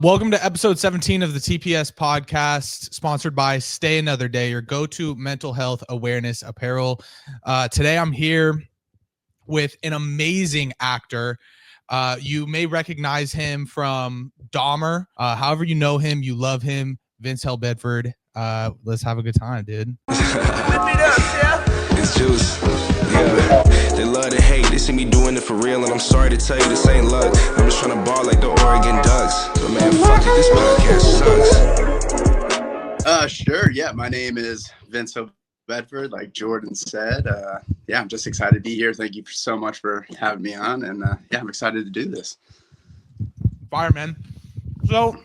Welcome to episode 17 of the TPS podcast, sponsored by Stay Another Day, your go-to mental health awareness apparel. Today I'm here with an amazing actor. You may recognize him from Dahmer. However you know him, you love him. Vince HILL-BEDFORD. Let's have a good time, dude. It's juice. Yeah. They love to hate. They see me doing it for real, and I'm sorry to tell you this ain't luck. I'm just trying to ball like the Oregon Ducks. But man, fuck it, this podcast sucks. Sure. Yeah, my name is Vince HILL-BEDFORD, like Jordan said. I'm just excited to be here. Thank you so much for having me on, and I'm excited to do this. Fireman. So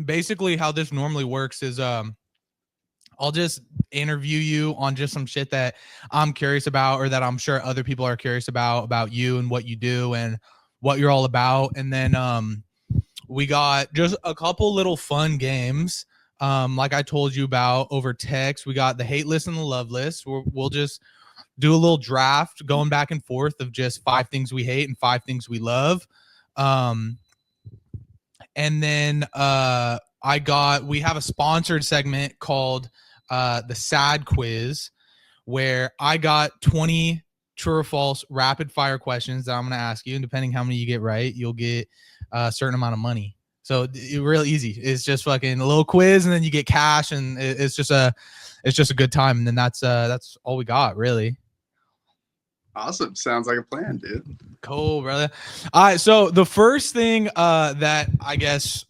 basically how this normally works is I'll just interview you on just some shit that I'm curious about, or that I'm sure other people are curious about you and what you do and what you're all about. And then we got just a couple little fun games, like I told you about over text. We got the hate list and the love list. We'll just do a little draft going back and forth of just 5 things we hate and 5 things we love. And then we have a sponsored segment called the sad quiz, where I got 20 true or false rapid fire questions that I'm going to ask you, and depending how many you get right, you'll get a certain amount of money. So it's real easy. It's just fucking a little quiz, and then you get cash, and it's just a good time. And then that's all we got, really. Awesome. Sounds like a plan, dude. Cool, brother. All right. So the first thing that I guess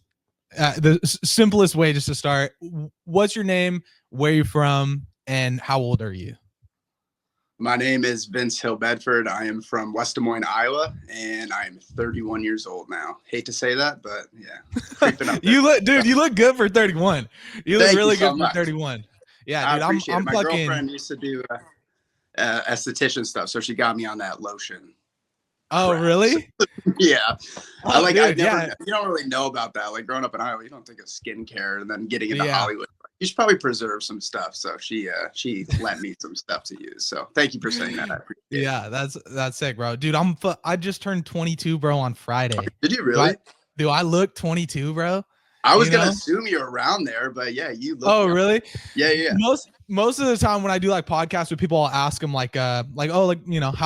the simplest way just to start, what's your name, where you from, and how old are you? My name is Vince HILL-BEDFORD. I am from West Des Moines, Iowa, and I am 31 years old now. Hate to say that, but yeah, creeping up there. You look good for 31. You look really good for 31. Yeah, dude, I'm my fucking. girlfriend used to do esthetician stuff, so she got me on that lotion. Oh, crap. really? Yeah. Oh, You don't really know about that. Like growing up in Iowa, you don't think of skincare, and then getting into Hollywood, you should probably preserve some stuff. So she lent me some stuff to use. So thank you for saying that. I appreciate it. Yeah, that's sick, bro. Dude, I just turned 22, bro, on Friday. Did you really? Do I look 22, bro? I was gonna assume you're around there, but yeah, you look. Oh, really? Yeah. Most of the time when I do like podcasts with people, I'll ask them like how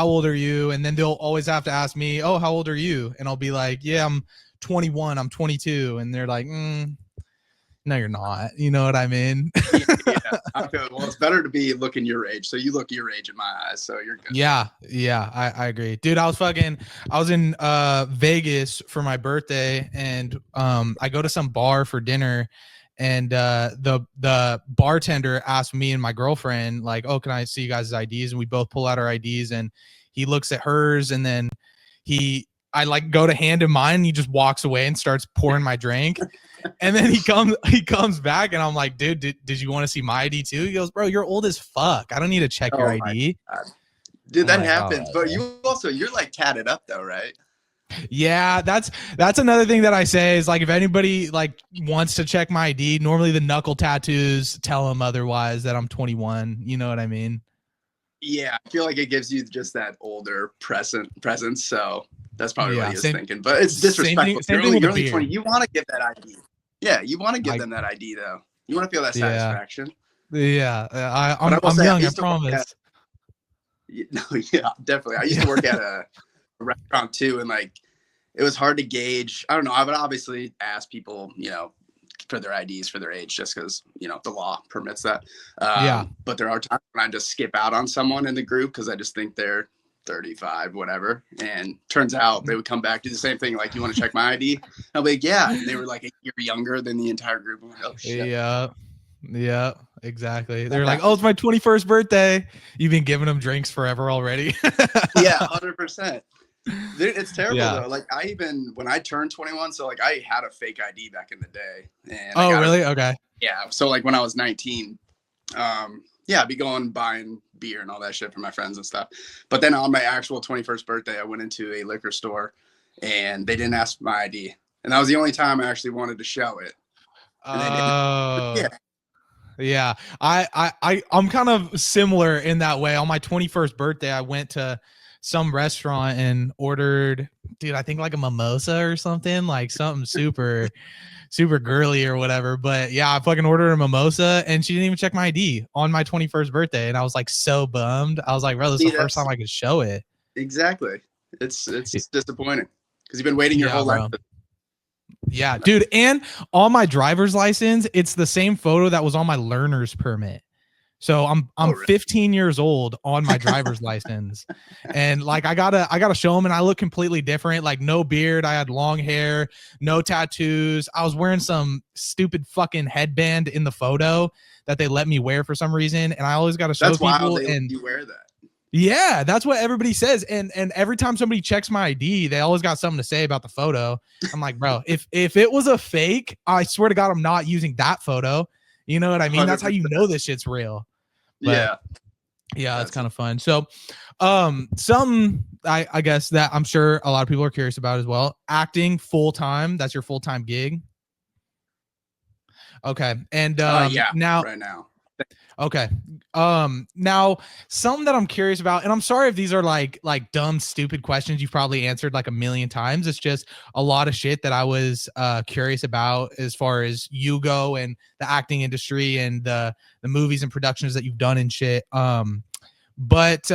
old are you? And then they'll always have to ask me, oh, how old are you? And I'll be like, yeah, I'm 21, I'm 22. And they're like, no, you're not. You know what I mean? Yeah. I feel, well, it's better to be looking your age. So you look your age in my eyes, so you're good. Yeah, I agree. Dude, I was in Vegas for my birthday, and I go to some bar for dinner, and the bartender asked me and my girlfriend, like, oh, can I see you guys' IDs? And we both pull out our IDs, and he looks at hers, and then I like go to hand him mine, and he just walks away and starts pouring my drink. And then he comes back, and I'm like, dude, did you want to see my ID too? He goes, bro, you're old as fuck. I don't need to check your ID. Dude, that happens. But you're like tatted up though, right? Yeah, that's another thing that I say is, like, if anybody like wants to check my ID, normally the knuckle tattoos tell them otherwise, that I'm 21. You know what I mean? Yeah, I feel like it gives you just that older presence. So that's probably what he was thinking. But it's disrespectful. You're only 20. You want to give that ID. Yeah, you want to give them that ID though. You want to feel that satisfaction. Yeah, I'm young, I promise. No, yeah, definitely. I used to work at a restaurant too, and like it was hard to gauge. I don't know. I would obviously ask people, for their IDs for their age, just because the law permits that. But there are times when I just skip out on someone in the group because I just think they're 35, whatever. And turns out they would come back, do the same thing. Like, you want to check my ID? I'll be like, yeah. And they were like a year younger than the entire group. I'm like, oh shit. Yeah, exactly. They're like, oh, it's my 21st birthday. You've been giving them drinks forever already. Yeah, 100%. Dude, it's terrible though. Like when I turned 21, so like I had a fake ID back in the day. And really? Okay. Yeah. So like when I was 19, I'd be going buying beer and all that shit for my friends and stuff. But then on my actual 21st birthday, I went into a liquor store and they didn't ask for my ID. And that was the only time I actually wanted to show it. Yeah. I'm kind of similar in that way. On my 21st birthday, I went to some restaurant and ordered, dude, I think like a mimosa or something, like something super girly or whatever. But yeah, I fucking ordered a mimosa and she didn't even check my ID on my 21st birthday. And I was like so bummed. I was like, bro, this is See, the first time I could show it. exactly. It's disappointing because you've been waiting your Yeah, whole life. bro. Yeah, dude. And on my driver's license, it's the same photo that was on my learner's permit. So I'm Really? 15 years old on my driver's license. And like I gotta show them, and I look completely different. Like no beard, I had long hair, no tattoos. I was wearing some stupid fucking headband in the photo that they let me wear for some reason. And I always gotta show That's wild. people. They let And you wear that. yeah, that's what everybody says. And every time somebody checks my ID, they always got something to say about the photo. I'm like, bro, if it was a fake, I swear to God, I'm not using that photo. You know what I mean? That's how you 100%. know this shit's real. But yeah, it's kind of fun. So, something I guess that I'm sure a lot of people are curious about as well. Acting full time. That's your full time gig. Okay, and Yeah, now. right now. Okay. Now something that I'm curious about, and I'm sorry if these are like dumb, stupid questions you've probably answered like a million times. It's just a lot of shit that I was curious about as far as you go and the acting industry and the movies and productions that you've done and shit. But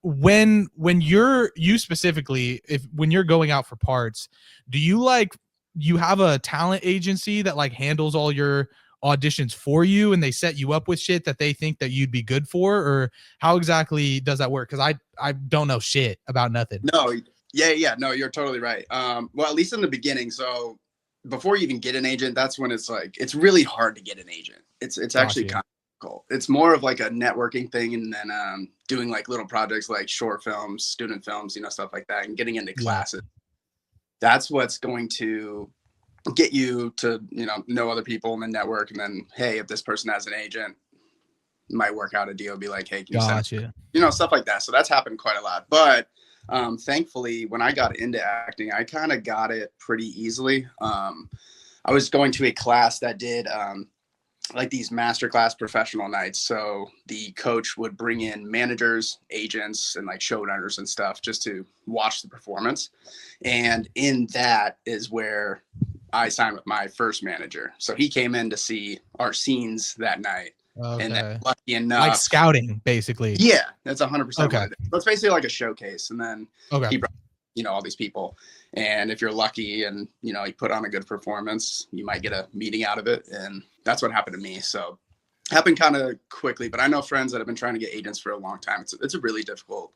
when you specifically, when you're going out for parts, do you have a talent agency that like handles all your auditions for you and they set you up with shit that they think that you'd be good for, or how exactly does that work? Because I don't know shit about nothing. No, yeah, no, you're totally right. Well, at least in the beginning. So before you even get an agent, that's when it's like it's really hard to get an agent. It's actually kind of cool. It's more of like a networking thing, and then doing like little projects like short films, student films, stuff like that, and getting into classes. That's what's going to get you to know other people in the network, and then hey, if this person has an agent, might work out a deal, be like, hey, can you send stuff like that. So that's happened quite a lot. But thankfully, when I got into acting, I kind of got it pretty easily. I was going to a class that did like these masterclass professional nights. So the coach would bring in managers, agents, and like showrunners and stuff just to watch the performance. And in that is where I signed with my first manager. So he came in to see our scenes that night. Okay. And then lucky enough, like scouting, basically. Yeah, that's 100%. Okay. It's basically like a showcase. And then he brought, all these people. And if you're lucky and, you put on a good performance, you might get a meeting out of it. And that's what happened to me. So it happened kind of quickly, but I know friends that have been trying to get agents for a long time. It's a really difficult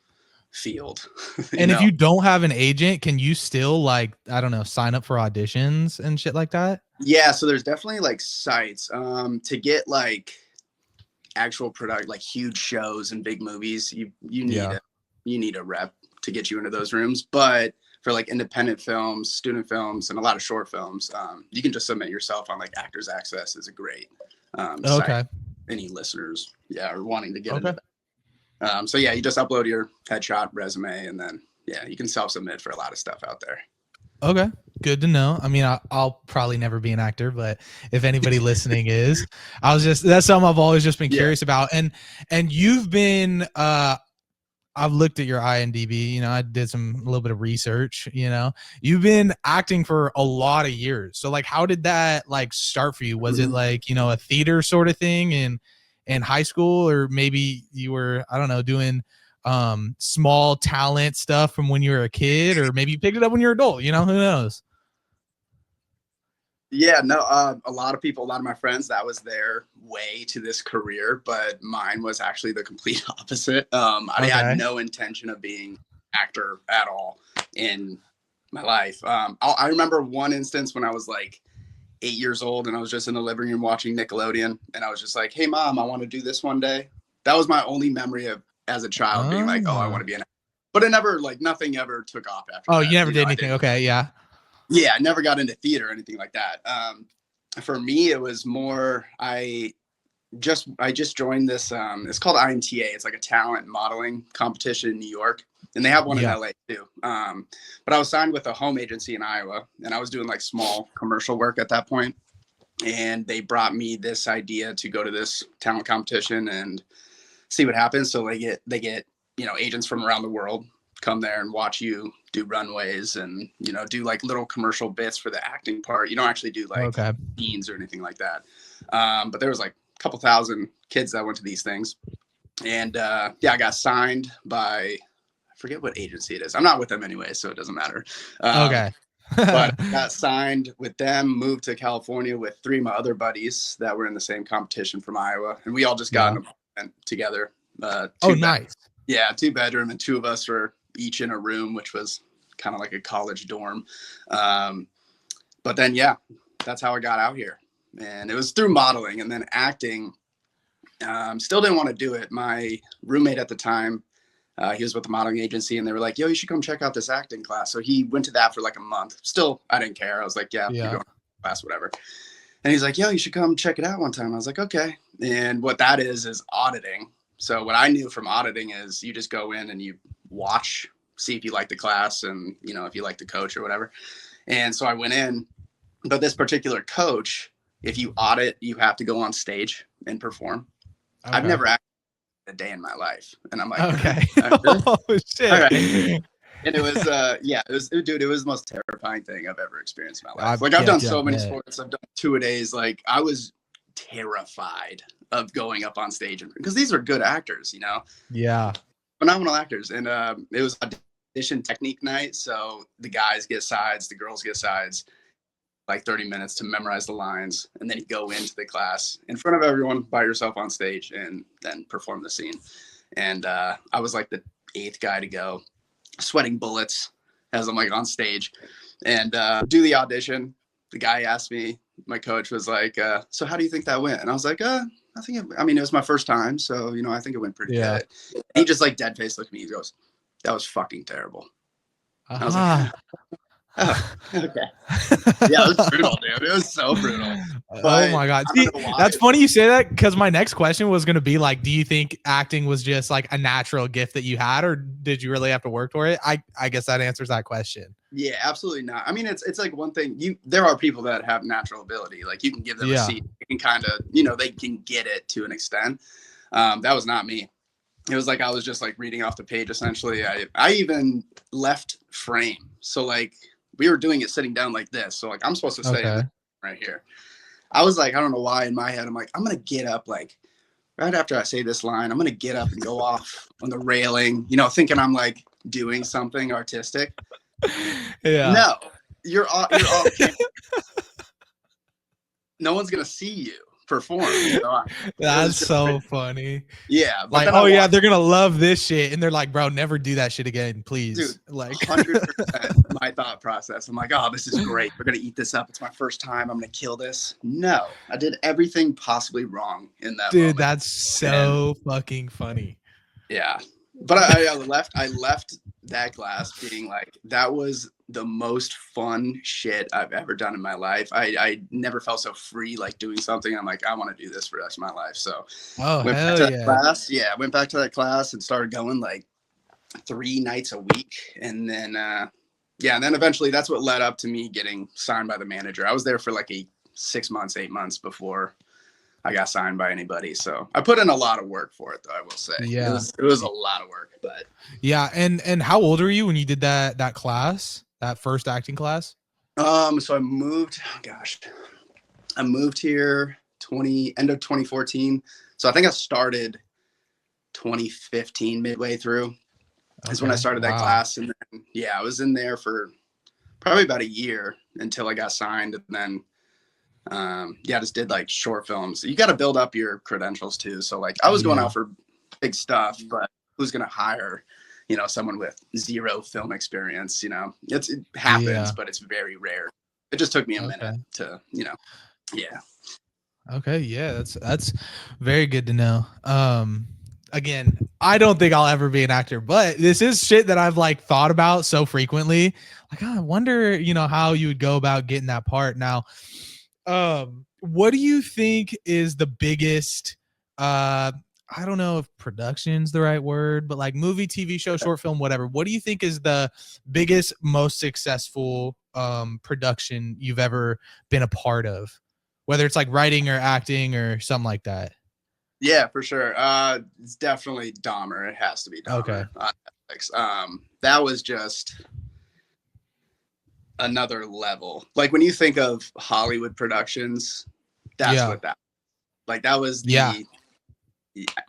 field. And if you don't have an agent, can you still like, I don't know, sign up for auditions and shit like that? Yeah. So there's definitely like sites to get like actual product, like huge shows and big movies. You need a rep to get you into those rooms. But for like independent films, student films, and a lot of short films, you can just submit yourself on like Actors Access is a great site. Any listeners are wanting to get into that. So yeah, you just upload your headshot, resume, and then you can self-submit for a lot of stuff out there. Okay, good to know. I mean, I'll probably never be an actor, but if anybody listening is, that's something I've always just been curious about. And you've been I've looked at your IMDb, I did a little bit of research, you've been acting for a lot of years. So like, how did that like start for you? Was it like, a theater sort of thing in high school, or maybe you were, I don't know, doing small talent stuff from when you were a kid, or maybe you picked it up when you're an adult, who knows? Yeah, no, a lot of my friends, that was their way to this career, but mine was actually the complete opposite. I had no intention of being an actor at all in my life. I remember one instance when I was like 8 years old and I was just in the living room watching Nickelodeon, and I was just like, hey mom, I want to do this one day. That was my only memory of as a child being like, oh, I want to be an actor. But it never, like, nothing ever took off after that. Oh, you never did anything. Okay. Yeah. Yeah, I never got into theater or anything like that. For me, it was more, I just joined this, it's called IMTA. It's like a talent modeling competition in New York, and they have one in LA too. But I was signed with a home agency in Iowa, and I was doing like small commercial work at that point. And they brought me this idea to go to this talent competition and see what happens. So they get agents from around the world come there and watch you do runways and, you know, do like little commercial bits for the acting part. You don't actually do like scenes or anything like that. But there was like a couple thousand kids that went to these things. And yeah, I got signed by, I forget what agency it is. I'm not with them anyway, so it doesn't matter. Okay. But I got signed with them, moved to California with 3 of my other buddies that were in the same competition from Iowa. And we all just got an apartment together. Nice. Yeah, 2-bedroom, and 2 of us were each in a room, which was kind of like a college dorm. But then, yeah, that's how I got out here. And it was through modeling, and then acting. Still didn't want to do it. My roommate at the time, he was with the modeling agency, and they were like, yo, you should come check out this acting class. So he went to that for like a month. Still, I didn't care. I was like, yeah. You're going to class, whatever. And he's like, yo, you should come check it out one time. I was like, okay. And what that is auditing. So what I knew from auditing is you just go in and you watch, see if you like the class and, you know, if you like the coach or whatever. And so I went in, but this particular coach, if you audit, you have to go on stage and perform. Okay. I've never acted a day in my life. And I'm like, okay. Really? Oh, shit. All right. And it was, it was the most terrifying thing I've ever experienced in my life. Like I've done so many sports. I've done 2-a-days. Like I was terrified of going up on stage because these are good actors, you know? Yeah. Phenomenal actors. And it was audition technique night. So the guys get sides, the girls get sides, like 30 minutes to memorize the lines. And then you go into the class in front of everyone by yourself on stage and then perform the scene. And I was like the 8th guy to go, sweating bullets as I'm like on stage and do the audition. The guy asked me, my coach was like, so how do you think that went? And I was like, I mean, it was my first time. So, you know, I think it went pretty good. He just like dead face looked at me. He goes, that was fucking terrible. I was like, oh, okay. Yeah, it was brutal, dude. It was so brutal. But oh my God. See, that's funny you say that because my next question was going to be like, do you think acting was just like a natural gift that you had, or did you really have to work for it? I guess that answers that question. Yeah, absolutely not. I mean, it's like one thing there are people that have natural ability. Like you can give them a seat. You can kind of, you know, they can get it to an extent. That was not me. It was like I was just like reading off the page essentially. I even left frame. So like we were doing it sitting down like this. So like I'm supposed to stay right here. I was like, I don't know why in my head, I'm like, I'm going to get up like right after I say this line, I'm going to get up and go off on the railing, you know, thinking I'm like doing something artistic. Yeah. No, you're off camera. No one's going to see you perform. You know? That's so funny. Yeah. Like, oh yeah, they're going to love this shit. And they're like, bro, never do that shit again, please. Dude, like 100% my thought process. I'm like, oh, this is great. We're going to eat this up. It's my first time. I'm going to kill this. No, I did everything possibly wrong in that moment. That's so fucking funny. Yeah. But I left that class being like, that was the most fun shit I've ever done in my life. I never felt so free, like doing something. I'm like, I want to do this for the rest of my life. So went back to that class and started going like 3 nights a week. And then, and then eventually that's what led up to me getting signed by the manager. I was there for like 6 months, 8 months before I got signed by anybody. So I put in a lot of work for it, though, I will say. Yeah. It was a lot of work, but yeah. And how old were you when you did that class, that first acting class? So I moved, I moved here end of 2014. So I think I started 2015 midway through is when I started that class. And then, I was in there for probably about a year until I got signed. And then, I just did like short films. You got to build up your credentials too. So like I was going out for big stuff, but who's going to hire, you know, someone with 0 film experience? You know, it happens, but it's very rare. It just took me a minute to, you know, Okay. Yeah. That's very good to know. Again, I don't think I'll ever be an actor, but this is shit that I've like thought about so frequently. Like, I wonder, you know, how you would go about getting that part. Now, what do you think is the biggest, I don't know if production's the right word, but like movie, TV show, short film, whatever. What do you think is the biggest, most successful, production you've ever been a part of? Whether it's like writing or acting or something like that. Yeah, for sure. It's definitely Dahmer. It has to be Dahmer. Okay. That was just another level. Like when you think of Hollywood productions, that's what that, like that was the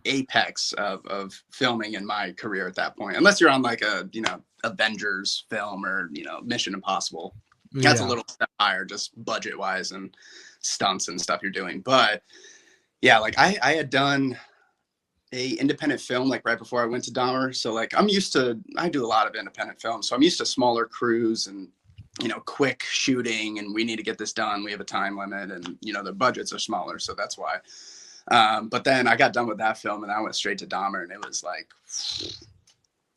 apex of filming in my career at that point. Unless you're on like a, you know, Avengers film or, you know, Mission Impossible. That's a little step higher, just budget wise and stunts and stuff you're doing. But yeah, like I had done a independent film like right before I went to Dahmer. So like I do a lot of independent films. So I'm used to smaller crews and, you know, quick shooting, and we need to get this done. We have a time limit, and, you know, the budgets are smaller. So that's why. But then I got done with that film and I went straight to Dahmer, and it was like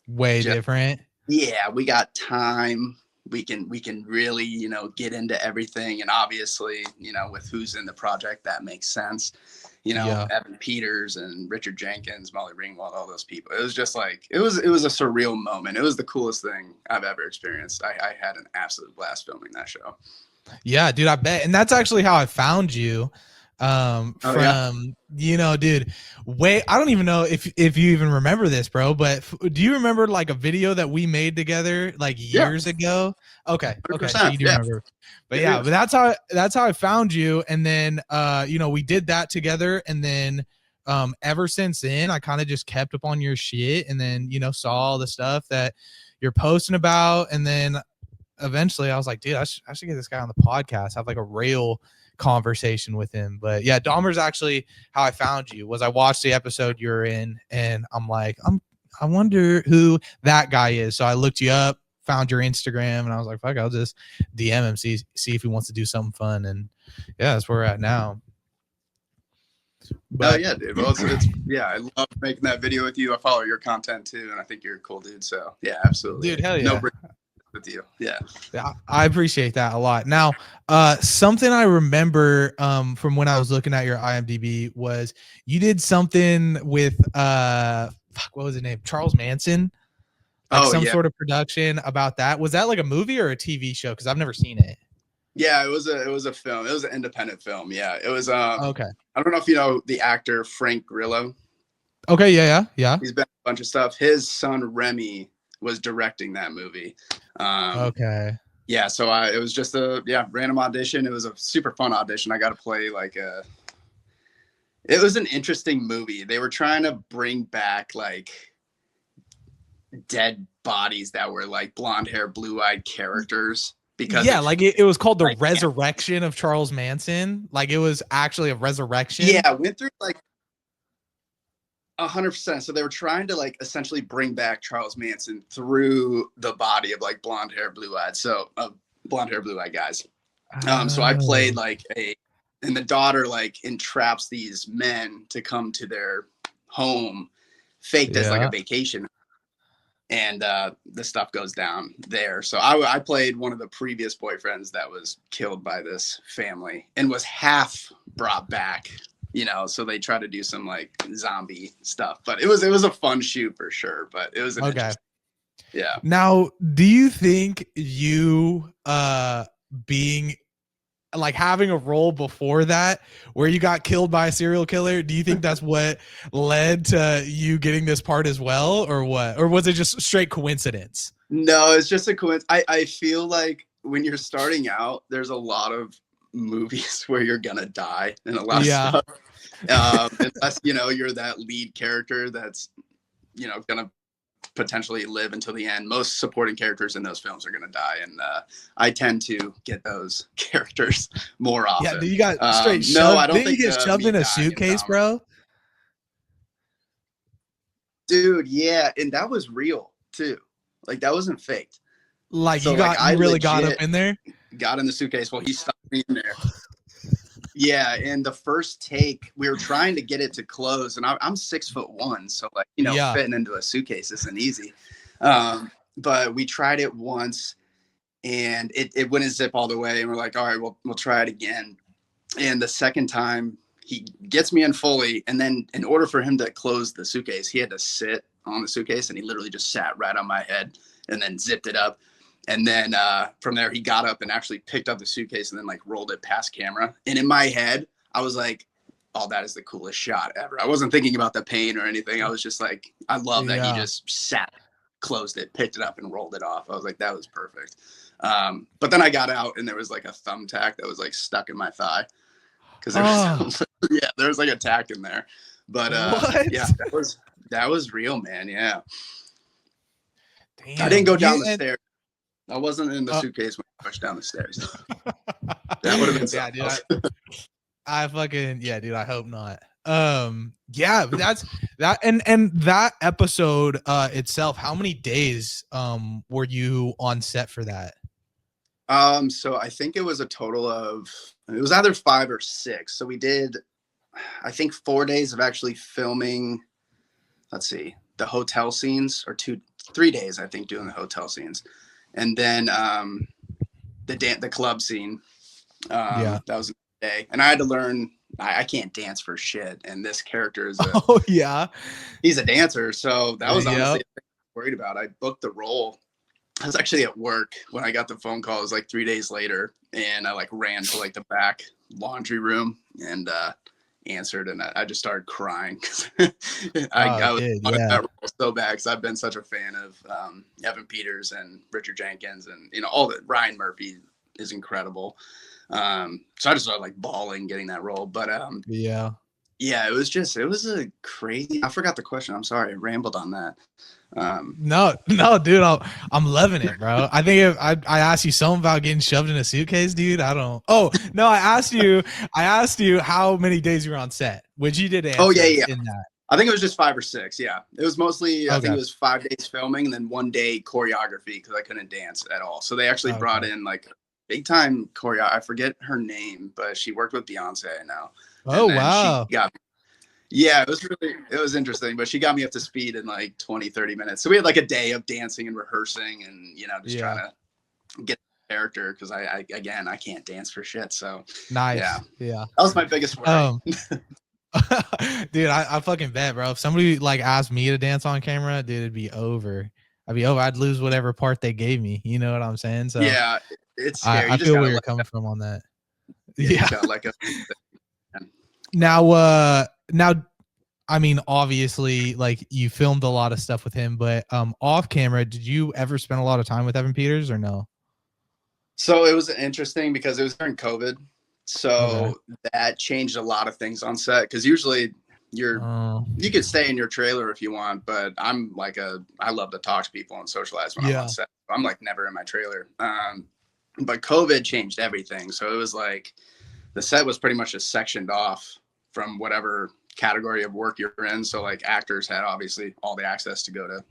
way different. Yeah, we got time. We can really, you know, get into everything. And obviously, you know, with who's in the project, that makes sense. You know, Evan Peters and Richard Jenkins, Molly Ringwald, all those people. It was just like, it was a surreal moment. It was the coolest thing I've ever experienced. I had an absolute blast filming that show. Yeah, dude, I bet. And that's actually how I found you. You know, dude, I don't even know if you even remember this, bro, but do you remember like a video that we made together like years ago? Okay. So you do remember. But but that's how I found you. And then you know, we did that together, and then ever since then I kind of just kept up on your shit, and then, you know, saw all the stuff that you're posting about, and then eventually I was like, dude, I should get this guy on the podcast, have like a real conversation with him. But yeah, Dahmer's actually how I found you. Was I watched the episode you're in, and I'm like, I wonder who that guy is. So I looked you up, found your Instagram, and I was like, fuck, I'll just DM him, see if he wants to do something fun. And yeah, that's where we're at now. But yeah, dude. Well, it's I love making that video with you. I follow your content too, and I think you're a cool dude. So yeah, absolutely, dude. Hell yeah. No with you. Yeah, I appreciate that a lot. Now, something I remember from when I was looking at your IMDb was you did something with what was his name? Charles Manson. Like some sort of production about that. Was that like a movie or a TV show? Because I've never seen it. Yeah, it was a film. It was an independent film. Yeah, it was. Okay. I don't know if you know the actor Frank Grillo. Okay. Yeah. He's been a bunch of stuff. His son Remy was directing that movie. Okay. Yeah, so it was just a random audition. It was a super fun audition. I got to play it was an interesting movie. They were trying to bring back like dead bodies that were like blonde hair, blue-eyed characters. Because like it was called the resurrection of Charles Manson. Like it was actually a resurrection. Yeah, went through like 100%. So they were trying to like essentially bring back Charles Manson through the body of like blonde hair, blue-eyed. So blonde hair, blue-eyed guys. So I played and the daughter like entraps these men to come to their home, faked as like a vacation. And the stuff goes down there. So I played one of the previous boyfriends that was killed by this family and was half brought back, you know, so they try to do some like zombie stuff. But it was a fun shoot for sure. But it was yeah. Now, do you think you being like having a role before that where you got killed by a serial killer, do you think that's what led to you getting this part as well, or what? Or was it just straight coincidence? No, it's just a coincidence. I feel like when you're starting out, there's a lot of movies where you're gonna die and a lot of stuff. Unless, you know, you're that lead character that's, you know, gonna potentially live until the end. Most supporting characters in those films are going to die, and I tend to get those characters more often. Yeah, you got straight shoved. No, I don't think you get shoved in a suitcase, bro. Dude, yeah, and that was real too. Like that wasn't faked. Like so, you really got up in there. Got in the suitcase. Well, he stuck me in there. Yeah, and the first take, we were trying to get it to close, and I'm 6'1", so like, you know, fitting into a suitcase isn't easy. But we tried it once, and it wouldn't zip all the way, and we're like, all right, we'll try it again. And the second time, he gets me in fully, and then in order for him to close the suitcase, he had to sit on the suitcase, and he literally just sat right on my head, and then zipped it up. And then from there, he got up and actually picked up the suitcase and then like rolled it past camera. And in my head, I was like, oh, that is the coolest shot ever. I wasn't thinking about the pain or anything. I was just like, I love that he just sat closed it, picked it up, and rolled it off. I was like, that was perfect. But then I got out, and there was like a thumbtack that was like stuck in my thigh because yeah, there was like a tack in there. But yeah, that was real, man. Yeah. Damn. I didn't go down the stairs. I wasn't in the suitcase when I pushed down the stairs. That would have been something else. I fucking dude. I hope not. Yeah, that's that. And that episode itself. How many days were you on set for that? So I think it was a total of, it was either 5 or 6. So we did, I think 4 days of actually filming. Let's see, the hotel scenes, or 3 days, I think, doing the hotel scenes. And then the club scene, that was a day. And I had to learn, I can't dance for shit. And this character is he's a dancer. So that was honestly what I was worried about. I booked the role. I was actually at work when I got the phone call. It was like 3 days later. And I like ran to like the back laundry room and answered, and I just started crying because I was that role so bad, because I've been such a fan of Evan Peters and Richard Jenkins, and all that. Ryan Murphy is incredible. So I just started like bawling getting that role. But it was a crazy, I forgot the question. I'm sorry, I rambled on that. No, dude, I'm loving it, bro. I think if I asked you something about getting shoved in a suitcase, dude. I don't. Oh no, I asked you how many days you were on set, which you did answer. Oh yeah. In that. I think it was just 5 or 6. Yeah, it was mostly. I think it was 5 days filming and then 1 day choreography because I couldn't dance at all. So they actually brought in like big time choreo. I forget her name, but she worked with Beyonce now. Oh wow. Yeah, it was interesting, but she got me up to speed in like 20-30 minutes. So we had like a day of dancing and rehearsing and, just trying to get the character, because I can't dance for shit. So nice. Yeah. That was my biggest worry. Dude, I fucking bet, bro. If somebody like asked me to dance on camera, dude, it'd be over. I'd lose whatever part they gave me. You know what I'm saying? So yeah, it's scary. I feel where you're coming from on that. Yeah. Now, I mean, obviously, like, you filmed a lot of stuff with him, but off camera, did you ever spend a lot of time with Evan Peters or no? So it was interesting because it was during COVID. So that changed a lot of things on set, because usually you could stay in your trailer if you want, but I'm like I love to talk to people and socialize when I'm on set. I'm like never in my trailer. But COVID changed everything. So it was like the set was pretty much just sectioned off from whatever category of work you're in. So like actors had obviously all the access to go to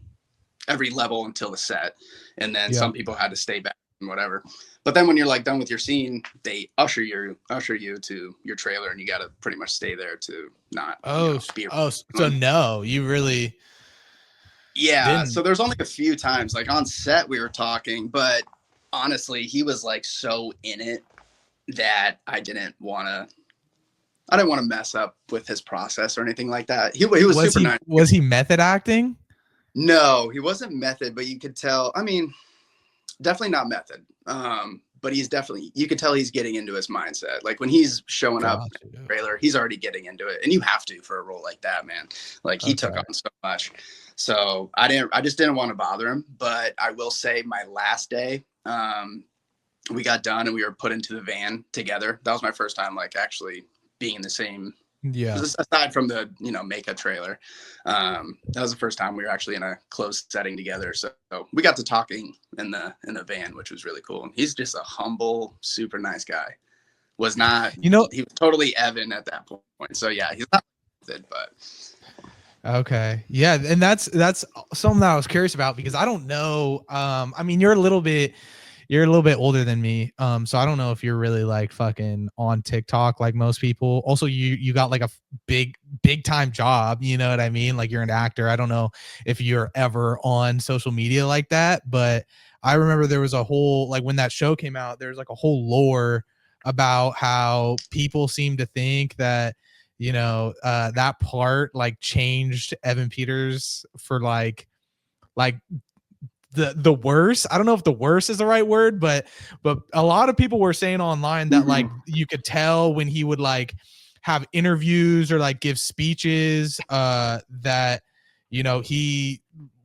every level until the set. And then some people had to stay back and whatever. But then when you're like done with your scene, they usher you to your trailer, and you got to pretty much stay there to not. So no, you really. Yeah. Didn't. So there's only a few times like on set we were talking, but honestly, he was like so in it that I didn't want to mess up with his process or anything like that. He was super nice. Was he method acting? No, he wasn't method, but you could tell. I mean, definitely not method. But you could tell he's getting into his mindset. Like when he's showing up in the trailer, he's already getting into it. And you have to for a role like that, man. Like he took on so much. So I just didn't want to bother him. But I will say my last day, we got done and we were put into the van together. That was my first time like actually being in the same. Yeah. Aside from the, make a trailer, that was the first time we were actually in a closed setting together. So we got to talking in the van, which was really cool. And he's just a humble, super nice guy. Was not, he was totally Evan at that point. So yeah, he's not it, but. Okay. Yeah. And that's something that I was curious about, because I don't know. I mean, you're a little bit older than me. So I don't know if you're really like fucking on TikTok like most people. Also, you got like a big time job, you know what I mean? Like you're an actor. I don't know if you're ever on social media like that, but I remember there was a whole, like when that show came out, there's like a whole lore about how people seem to think that, that part like changed Evan Peters for like the worst. I don't know if the worst is the right word, but a lot of people were saying online that like you could tell when he would like have interviews or like give speeches that he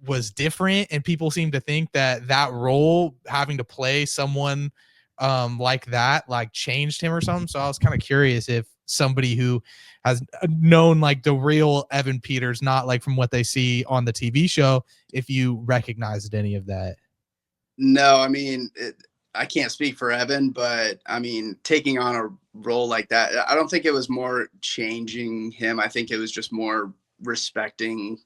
was different, and people seem to think that role, having to play someone like that, like changed him or something. So I was kind of curious if somebody who has known like the real Evan Peters, not like from what they see on the TV show, if you recognized any of that. No, I mean, I can't speak for Evan, but I mean, taking on a role like that, I don't think it was more changing him. I think it was just more respecting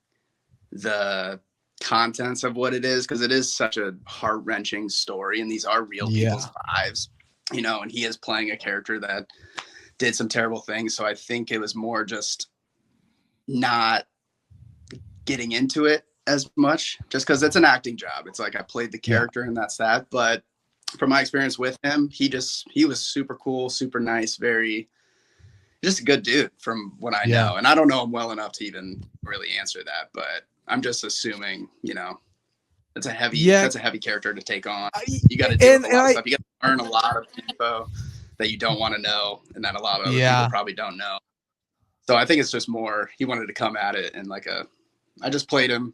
the contents of what it is, because it is such a heart-wrenching story, and these are real people's lives, you know, and he is playing a character that did some terrible things. So I think it was more just not getting into it as much, just because it's an acting job. It's like I played the character and that's that. But from my experience with him, he was super cool, super nice, very just a good dude from what I know. And I don't know him well enough to even really answer that, but I'm just assuming, you know, that's a heavy character to take on. You got to do a lot of stuff. You got to learn a lot of info that you don't want to know, and that a lot of other people probably don't know. So I think it's just more he wanted to come at it and like I just played him.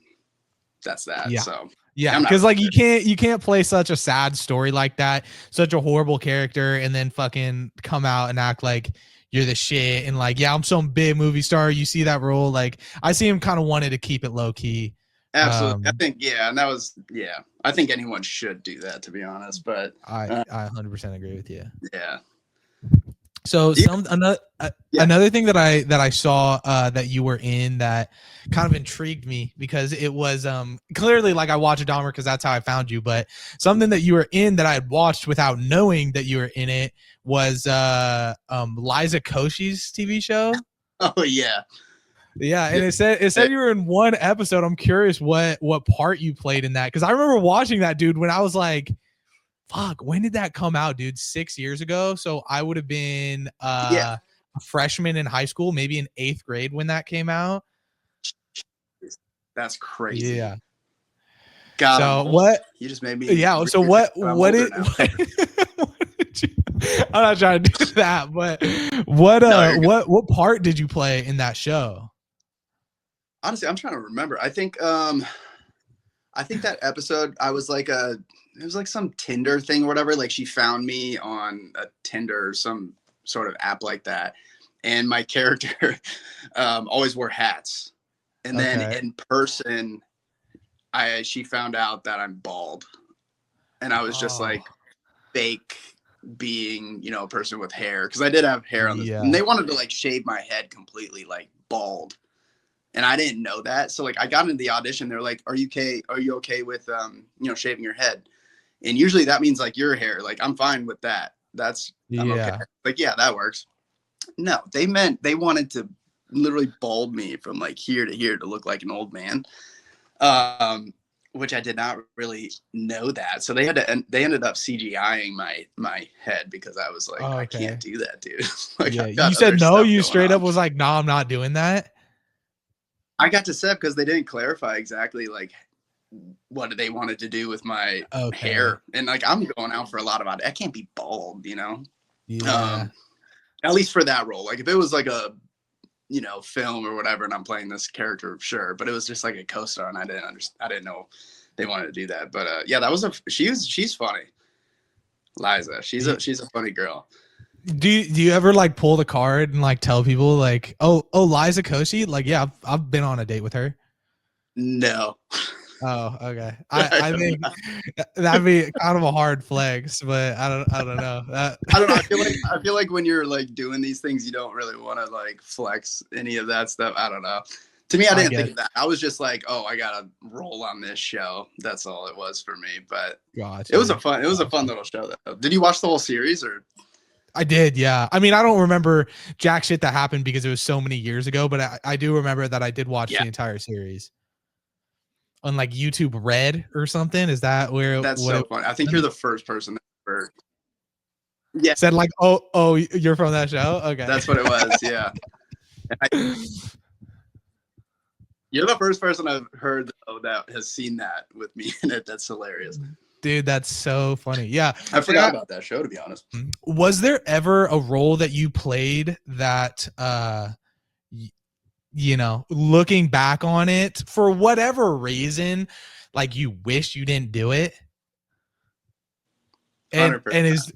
That's that. Yeah. So yeah, because like you can't play such a sad story like that, such a horrible character, and then fucking come out and act like you're the shit and like, yeah, I'm some big movie star. You see that role? Like I see him kind of wanted to keep it low key. Absolutely. I think, and that was, I think anyone should do that, to be honest, but I 100% agree with you. Yeah. So another thing that I saw that you were in that kind of intrigued me, because it was clearly like I watch a Dahmer because that's how I found you, but something that you were in that I had watched without knowing that you were in it was Liza Koshy's TV show. Oh yeah. Yeah, and it said you were in one episode. I'm curious what part you played in that, because I remember watching that, dude, when I was like, fuck, when did that come out, dude? 6 years ago. So I would have been a freshman in high school, maybe in 8th grade when that came out. That's crazy. Yeah. God, so what? You just made me. Yeah. So what did you, I'm not trying to do that, but what part did you play in that show? Honestly, I'm trying to remember. I think that episode, I was like it was like some Tinder thing or whatever. Like she found me on a Tinder or some sort of app like that. And my character always wore hats. And then in person, she found out that I'm bald. And I was just like fake being, you know, a person with hair. Cause I did have hair on this. And they wanted to like shave my head completely, like bald. And I didn't know that. So like I got into the audition. They're like, are you okay with, you know, shaving your head? And usually that means like your hair. Like I'm fine with that. I'm okay. Like, yeah, that works. No, they wanted to literally bald me from like here to here to look like an old man. Which I did not really know that. So they ended up CGIing my head, because I was like, I can't do that, dude. Like, you said no, you straight up was like, no, I'm not doing that. I got to set because they didn't clarify exactly like what they wanted to do with my hair. And like, I'm going out for a lot of I can't be bald, you know? Yeah. At least for that role. Like if it was like a, you know, film or whatever, and I'm playing this character, sure. But it was just like a co-star, and I didn't know they wanted to do that. But yeah, that was she's funny. Liza, she's a funny girl. Do you ever like pull the card and like tell people like, oh Liza Koshy? Like, yeah, I've been on a date with her. No. Oh, okay. I think that'd be kind of a hard flex, but I don't know. I don't know. I feel like when you're like doing these things, you don't really want to like flex any of that stuff. I don't know. To me, I didn't think of that. I was just like, oh, I gotta roll on this show. That's all it was for me. But it was a fun little show though. Did you watch the whole series or? I did, yeah. I mean, I don't remember jack shit that happened because it was so many years ago, but I do remember that I did watch the entire series on like YouTube Red or something. Is that where? That's so funny. I think you're the first person that ever said like, oh, you're from that show. Okay, that's what it was. Yeah. You're the first person I've heard that has seen that with me in it. That's hilarious. Dude, that's so funny. Yeah. I forgot about that show, to be honest. Was there ever a role that you played that looking back on it for whatever reason, like you wish you didn't do it? And 100%.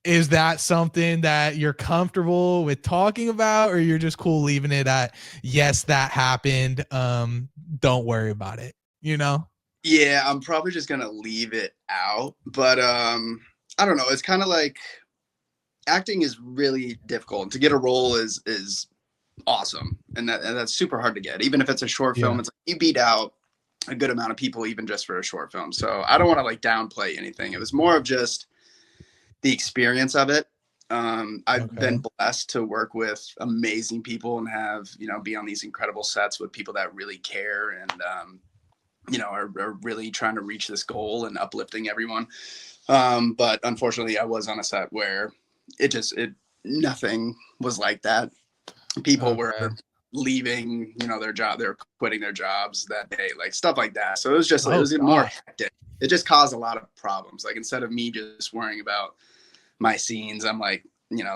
is that something that you're comfortable with talking about, or you're just cool leaving it at, yes, that happened. Don't worry about it, Yeah, I'm probably just gonna leave it out. But I don't know. It's kind of like acting is really difficult. To get a role is awesome, and that's super hard to get. Even if it's a short film, Yeah. it's like you beat out a good amount of people even just for a short film. So I don't want to like downplay anything. It was more of just the experience of it. I've been blessed to work with amazing people and have, be on these incredible sets with people that really care and, are really trying to reach this goal and uplifting everyone. But unfortunately I was on a set where nothing was like that. People were leaving, their job, they're quitting their jobs that day, like stuff like that. So it was just, it was more hectic. It just caused a lot of problems. Like instead of me just worrying about my scenes, I'm like,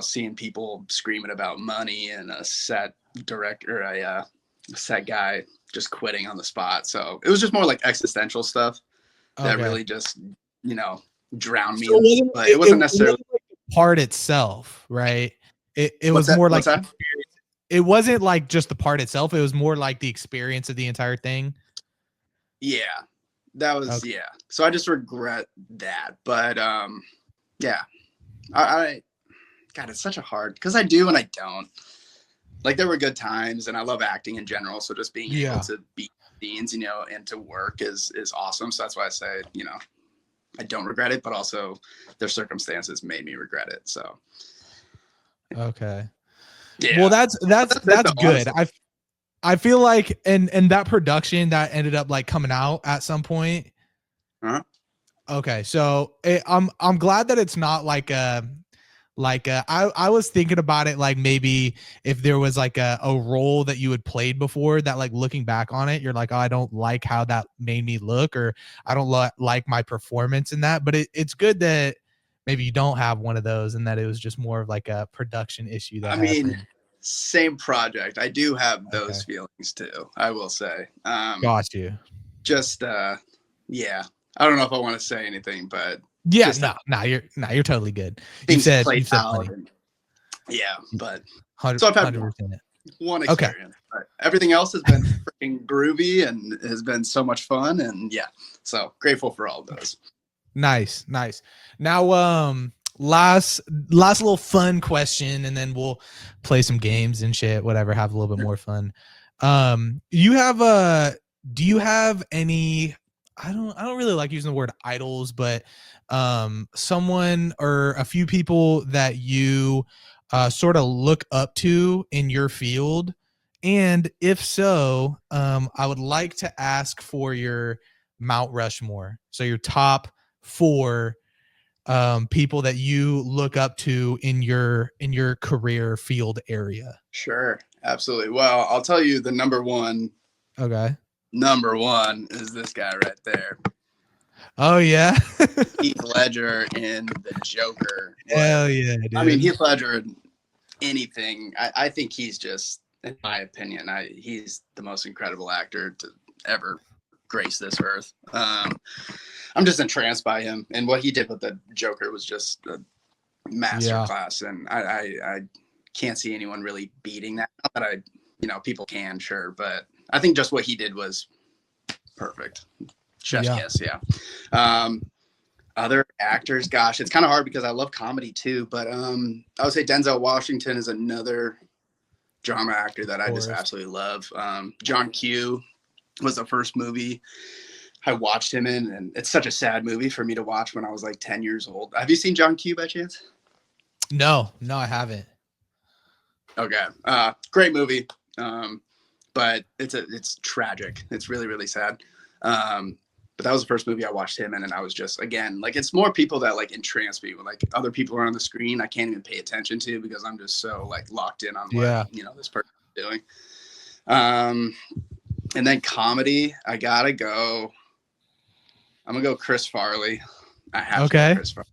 seeing people screaming about money and a set director, a set guy just quitting on the spot. So it was just more like existential stuff that really just, drowned me. So but it wasn't necessarily like the part itself, right? It was more like it wasn't like just the part itself. It was more like the experience of the entire thing. Yeah, that was So I just regret that. But yeah, I God, it's such a hard, because I do and I don't. Like there were good times, and I love acting in general. So just being able to be scenes, and to work is awesome. So that's why I say, I don't regret it, but also their circumstances made me regret it. So okay. Yeah. Well, that's good. Honestly. I feel like and that production that ended up like coming out at some point. Uh-huh. Okay, so I'm glad that it's not like I was thinking about it like maybe if there was like a role that you had played before that like looking back on it, you're like, oh, I don't like how that made me look, or I don't like my performance in that. But it's good that maybe you don't have one of those and that it was just more of like a production issue that happened. Same project. I do have those feelings too, I will say. Got you. Just yeah. I don't know if I want to say anything, but yeah, you're totally good. You said plenty. Yeah, but 100%. So I've had one experience, but everything else has been freaking groovy and has been so much fun, and so grateful for all of those. Nice. Now, last little fun question, and then we'll play some games and shit, whatever, have a little bit more fun. Do you have any, I don't really like using the word idols, but someone or a few people that you sort of look up to in your field? And if so, I would like to ask for your Mount Rushmore. So your top 4 people that you look up to in your career field area. Sure, absolutely. Well, I'll tell you the number one. Okay. Number one is this guy right there. Oh yeah. Heath Ledger in The Joker. Hell yeah, dude. I mean, Heath Ledger, anything. I think he's just, in my opinion, he's the most incredible actor to ever grace this earth. I'm just entranced by him, and what he did with The Joker was just a masterclass, and I can't see anyone really beating that. Not that people can, sure, but I think just what he did was perfect. Chef's kiss, Other actors, gosh, it's kind of hard because I love comedy too, but I would say Denzel Washington is another drama actor that I just absolutely love. John Q was the first movie I watched him in, and it's such a sad movie for me to watch when I was like 10 years old. Have you seen John Q by chance? No, I haven't. Okay. Great movie. But it's tragic. It's really, really sad. But that was the first movie I watched him in, and I was just, again, like, it's more people that like entrance me. When like other people are on the screen, I can't even pay attention to because I'm just so like locked in on what this person is doing. And then comedy, I'm gonna go Chris Farley. I have to go Chris Farley.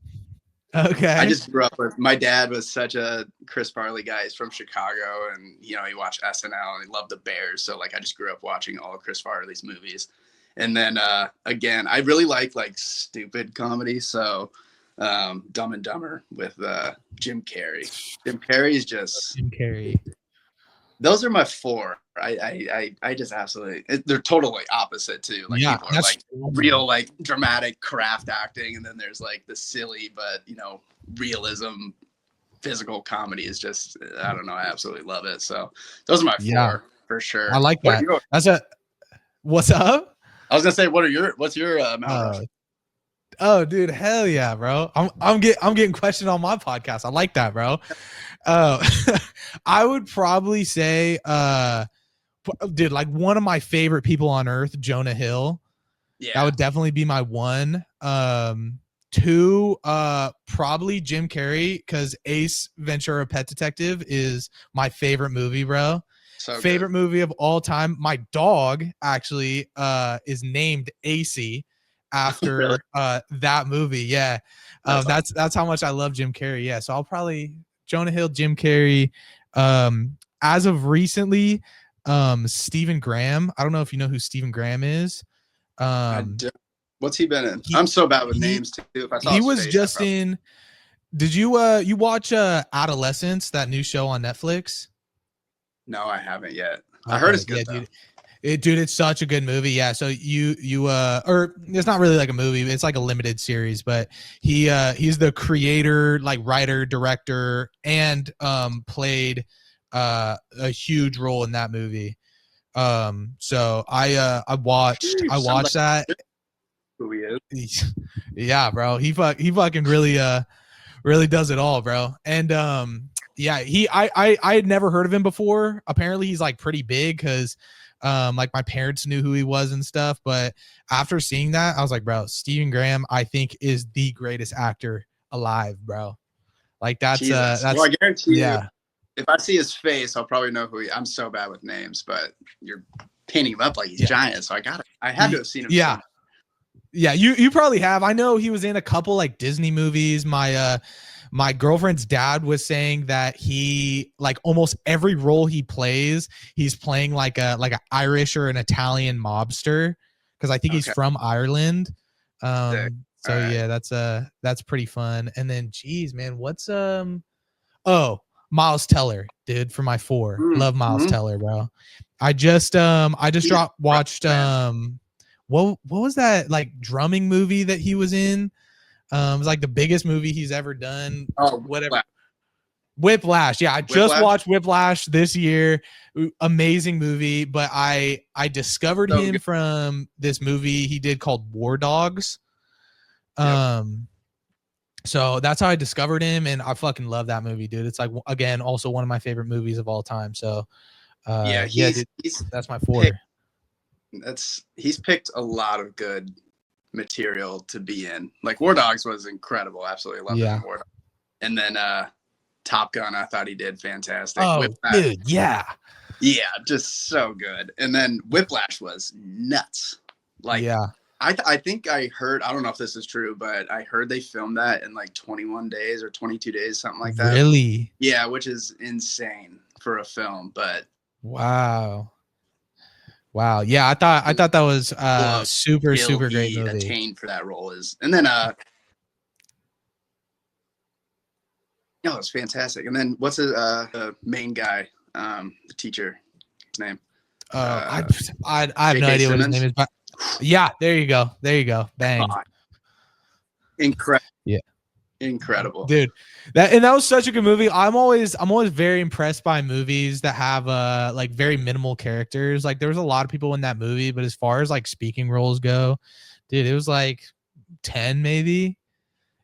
Okay. I just grew up with, my dad was such a Chris Farley guy. He's from Chicago, and he watched SNL and he loved the Bears. So like I just grew up watching all of Chris Farley's movies. And then again, I really like stupid comedy. So Dumb and Dumber with Jim Carrey. Jim Carrey is just Jim Carrey. Those are my four. I just absolutely, they're totally opposite too. Like people are like real like dramatic craft acting, and then there's like the silly but realism physical comedy is just, I don't know, I absolutely love it. So those are my four for sure. I like that. What's up? I was gonna say, what's your Mount Rushmore? Oh, dude, hell yeah, bro! I'm getting questioned on my podcast. I like that, bro. I would probably say, dude, like one of my favorite people on earth, Jonah Hill. Yeah, that would definitely be my one. Two, probably Jim Carrey, because Ace Ventura: Pet Detective is my favorite movie, bro. So favorite movie of all time. My dog actually is named AC after really? That movie. Yeah. That's how much I love Jim Carrey. Yeah. So I'll probably Jonah Hill, Jim Carrey. As of recently, Stephen Graham. I don't know if you know who Stephen Graham is. What's he been in? I'm so bad with names too. If I saw he was face, just in. Did you watch Adolescence, that new show on Netflix? No, I haven't yet. I heard it's good, dude. Dude, it's such a good movie. Yeah. So or it's not really like a movie, it's like a limited series, but he's the creator, like writer, director, and played a huge role in that movie. So I watched that. Who he is. Yeah, bro. He fucking really does it all, bro. And yeah, I had never heard of him before. Apparently he's like pretty big, because like my parents knew who he was and stuff. But after seeing that, I was like, bro, Stephen Graham, I think, is the greatest actor alive, bro. Like that's well, I guarantee you, if I see his face, I'll probably know who I'm so bad with names, but you're painting him up like he's giant, so I had to have seen him. Yeah. Somewhere. Yeah, you probably have. I know he was in a couple like Disney movies. My girlfriend's dad was saying that he, like, almost every role he plays, he's playing like a Irish or an Italian mobster, because I think he's from Ireland. So yeah, that's pretty fun. And then, geez, man, what's Miles Teller, dude, for my four. Love Miles Teller, bro. I just watched what was that like drumming movie that he was in? It was like the biggest movie he's ever done. Oh, whatever. Whiplash. Yeah, I just watched Whiplash this year. Amazing movie, but I discovered him from this movie he did called War Dogs. So that's how I discovered him, and I fucking love that movie, dude. It's like, again, also one of my favorite movies of all time. So dude, that's my four. He's picked a lot of good material to be in. Like War Dogs was incredible. Absolutely loved it. War Dogs. And then Top Gun, I thought he did fantastic. Oh, dude, yeah, just so good. And then Whiplash was nuts. Like, I think I heard, I don't know if this is true, but I heard they filmed that in like 21 days or 22 days, something like that. Really? Yeah, which is insane for a film. But wow. Yeah, I thought that was super great movie. Attained for that role is, and then it's fantastic. And then what's the main guy, the teacher, his name? I have no idea what his name is, but yeah, there you go. Bang. Incredible. Yeah. Incredible, dude. That was such a good movie. I'm always very impressed by movies that have like very minimal characters. Like there was a lot of people in that movie, but as far as like speaking roles go, dude, it was like 10 maybe.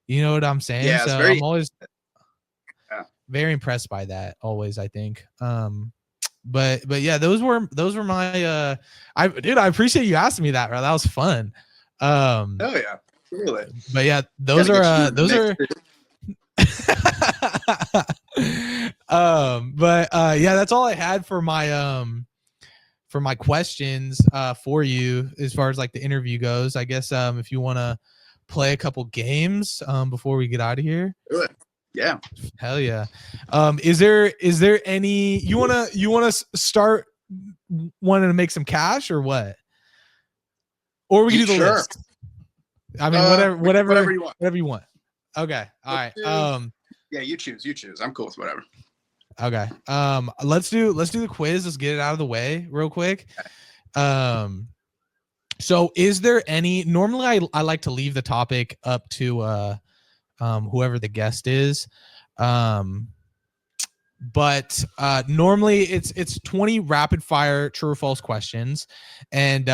You know what I'm saying? Yeah, so I'm always very impressed by that. Always, I think. But yeah, those were my I appreciate you asking me that, bro. That was fun. Oh yeah. Really? But yeah, those are yeah, that's all I had for my questions for you as far as like the interview goes. I guess if you want to play a couple games before we get out of here? Do it. Yeah. Hell yeah. Is there any you wanna start wanting to make some cash or what? Or we can do the Sure. list. I mean, whatever you want. Okay. All right. Yeah, you choose. I'm cool with whatever. Okay. Let's do the quiz. Let's get it out of the way real quick. So is there any, normally I like to leave the topic up to whoever the guest is. But normally it's 20 rapid fire true or false questions, and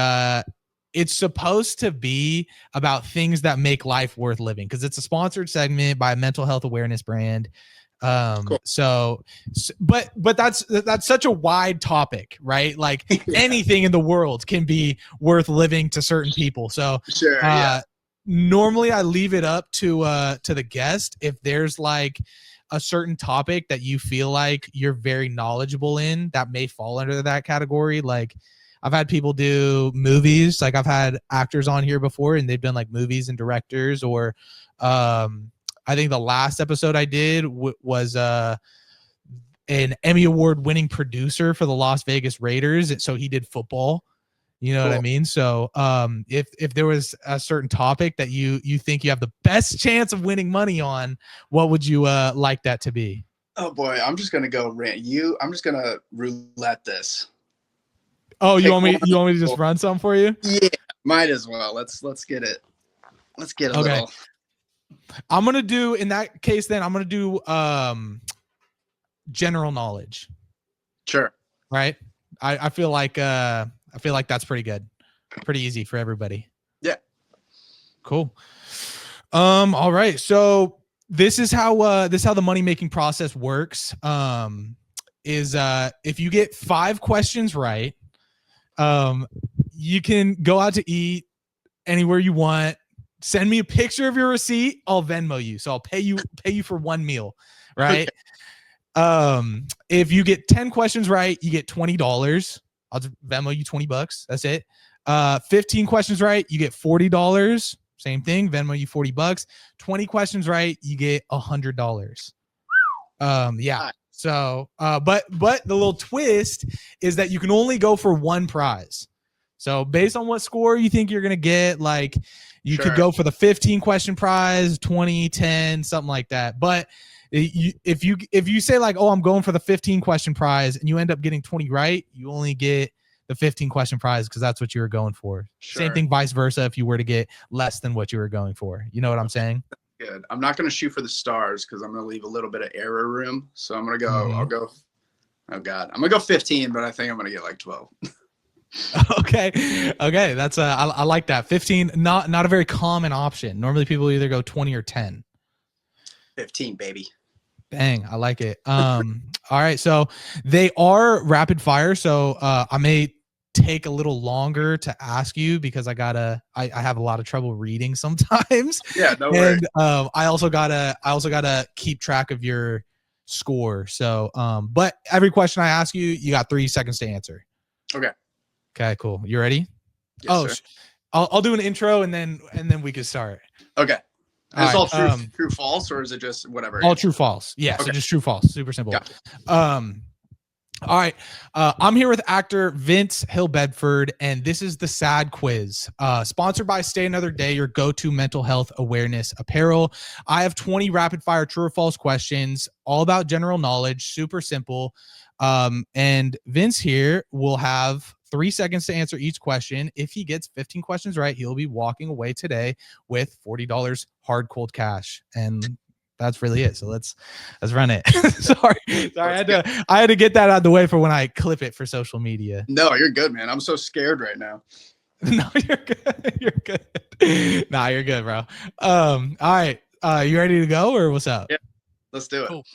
it's supposed to be about things that make life worth living, because it's a sponsored segment by a mental health awareness brand. Cool. But that's such a wide topic, right? Like anything in the world can be worth living to certain people. So Sure. Yeah. Normally I leave it up to the guest if there's like a certain topic that you feel like you're very knowledgeable in that may fall under that category. Like I've had people do movies, like I've had actors on here before and they've been like movies and directors, or I think the last episode I did was an Emmy Award winning producer for the Las Vegas Raiders. So he did football. You know Cool. what I mean? So if there was a certain topic that you think you have the best chance of winning money on, what would you like that to be? Oh boy, I'm just gonna go rant. I'm just gonna roulette this. Oh, you want me to just run some for you? Yeah, might as well. Let's get it. Let's get a little. I'm gonna do, in that case, then I'm gonna do general knowledge. Sure. Right. I feel like that's pretty good. Pretty easy for everybody. Yeah. Cool. All right. So this is how the money making process works. Is if you get 5 questions right, you can go out to eat anywhere you want. Send me a picture of your receipt. I'll Venmo you. So I'll pay you for one meal. Right. Okay. If you get 10 questions right, you get $20. I'll just Venmo you $20. That's it. 15 questions right, you get $40. Same thing. Venmo you $40. 20 questions right, you get $100. Yeah. So, but the little twist is that you can only go for one prize. So based on what score you think you're going to get, like you could go for the 15 question prize, 20, 10, something like that. But if you say like, oh, I'm going for the 15 question prize and you end up getting 20 right, you only get the 15 question prize because that's what you were going for. Sure. Same thing vice versa if you were to get less than what you were going for. You know what I'm saying? Good. I'm not going to shoot for the stars because I'm going to leave a little bit of error room. So I'm going to go, I'll go, oh God, I'm going to go 15, but I think I'm going to get like 12. Okay. That's I like that. 15, not a very common option. Normally people either go 20 or 10. 15, baby. Bang, I like it. All right, so they are rapid fire, so I may take a little longer to ask you because I have a lot of trouble reading sometimes. Yeah, no worries. And I also gotta keep track of your score. So but every question I ask you got 3 seconds to answer. Okay, cool. You ready? Yes, sir. I'll do an intro and then we can start. Okay. Is all right, true, false, or is it just whatever? All true, false. Yeah, okay. So just true, false. Super simple. Gotcha. All right. I'm here with actor Vince HILL-BEDFORD, and this is the SAD quiz, sponsored by Stay Another Day, your go-to mental health awareness apparel. I have 20 rapid fire true or false questions, all about general knowledge, super simple. And Vince here will have 3 seconds to answer each question. If he gets 15 questions right, he'll be walking away today with $40 hard cold cash. And that's really it. So let's run it. Sorry. I had to get that out of the way for when I clip it for social media. No, you're good, man. I'm so scared right now. No, you're good. You're good. Nah, you're good, bro. All right. You ready to go or what's up? Yeah, let's do it. Cool.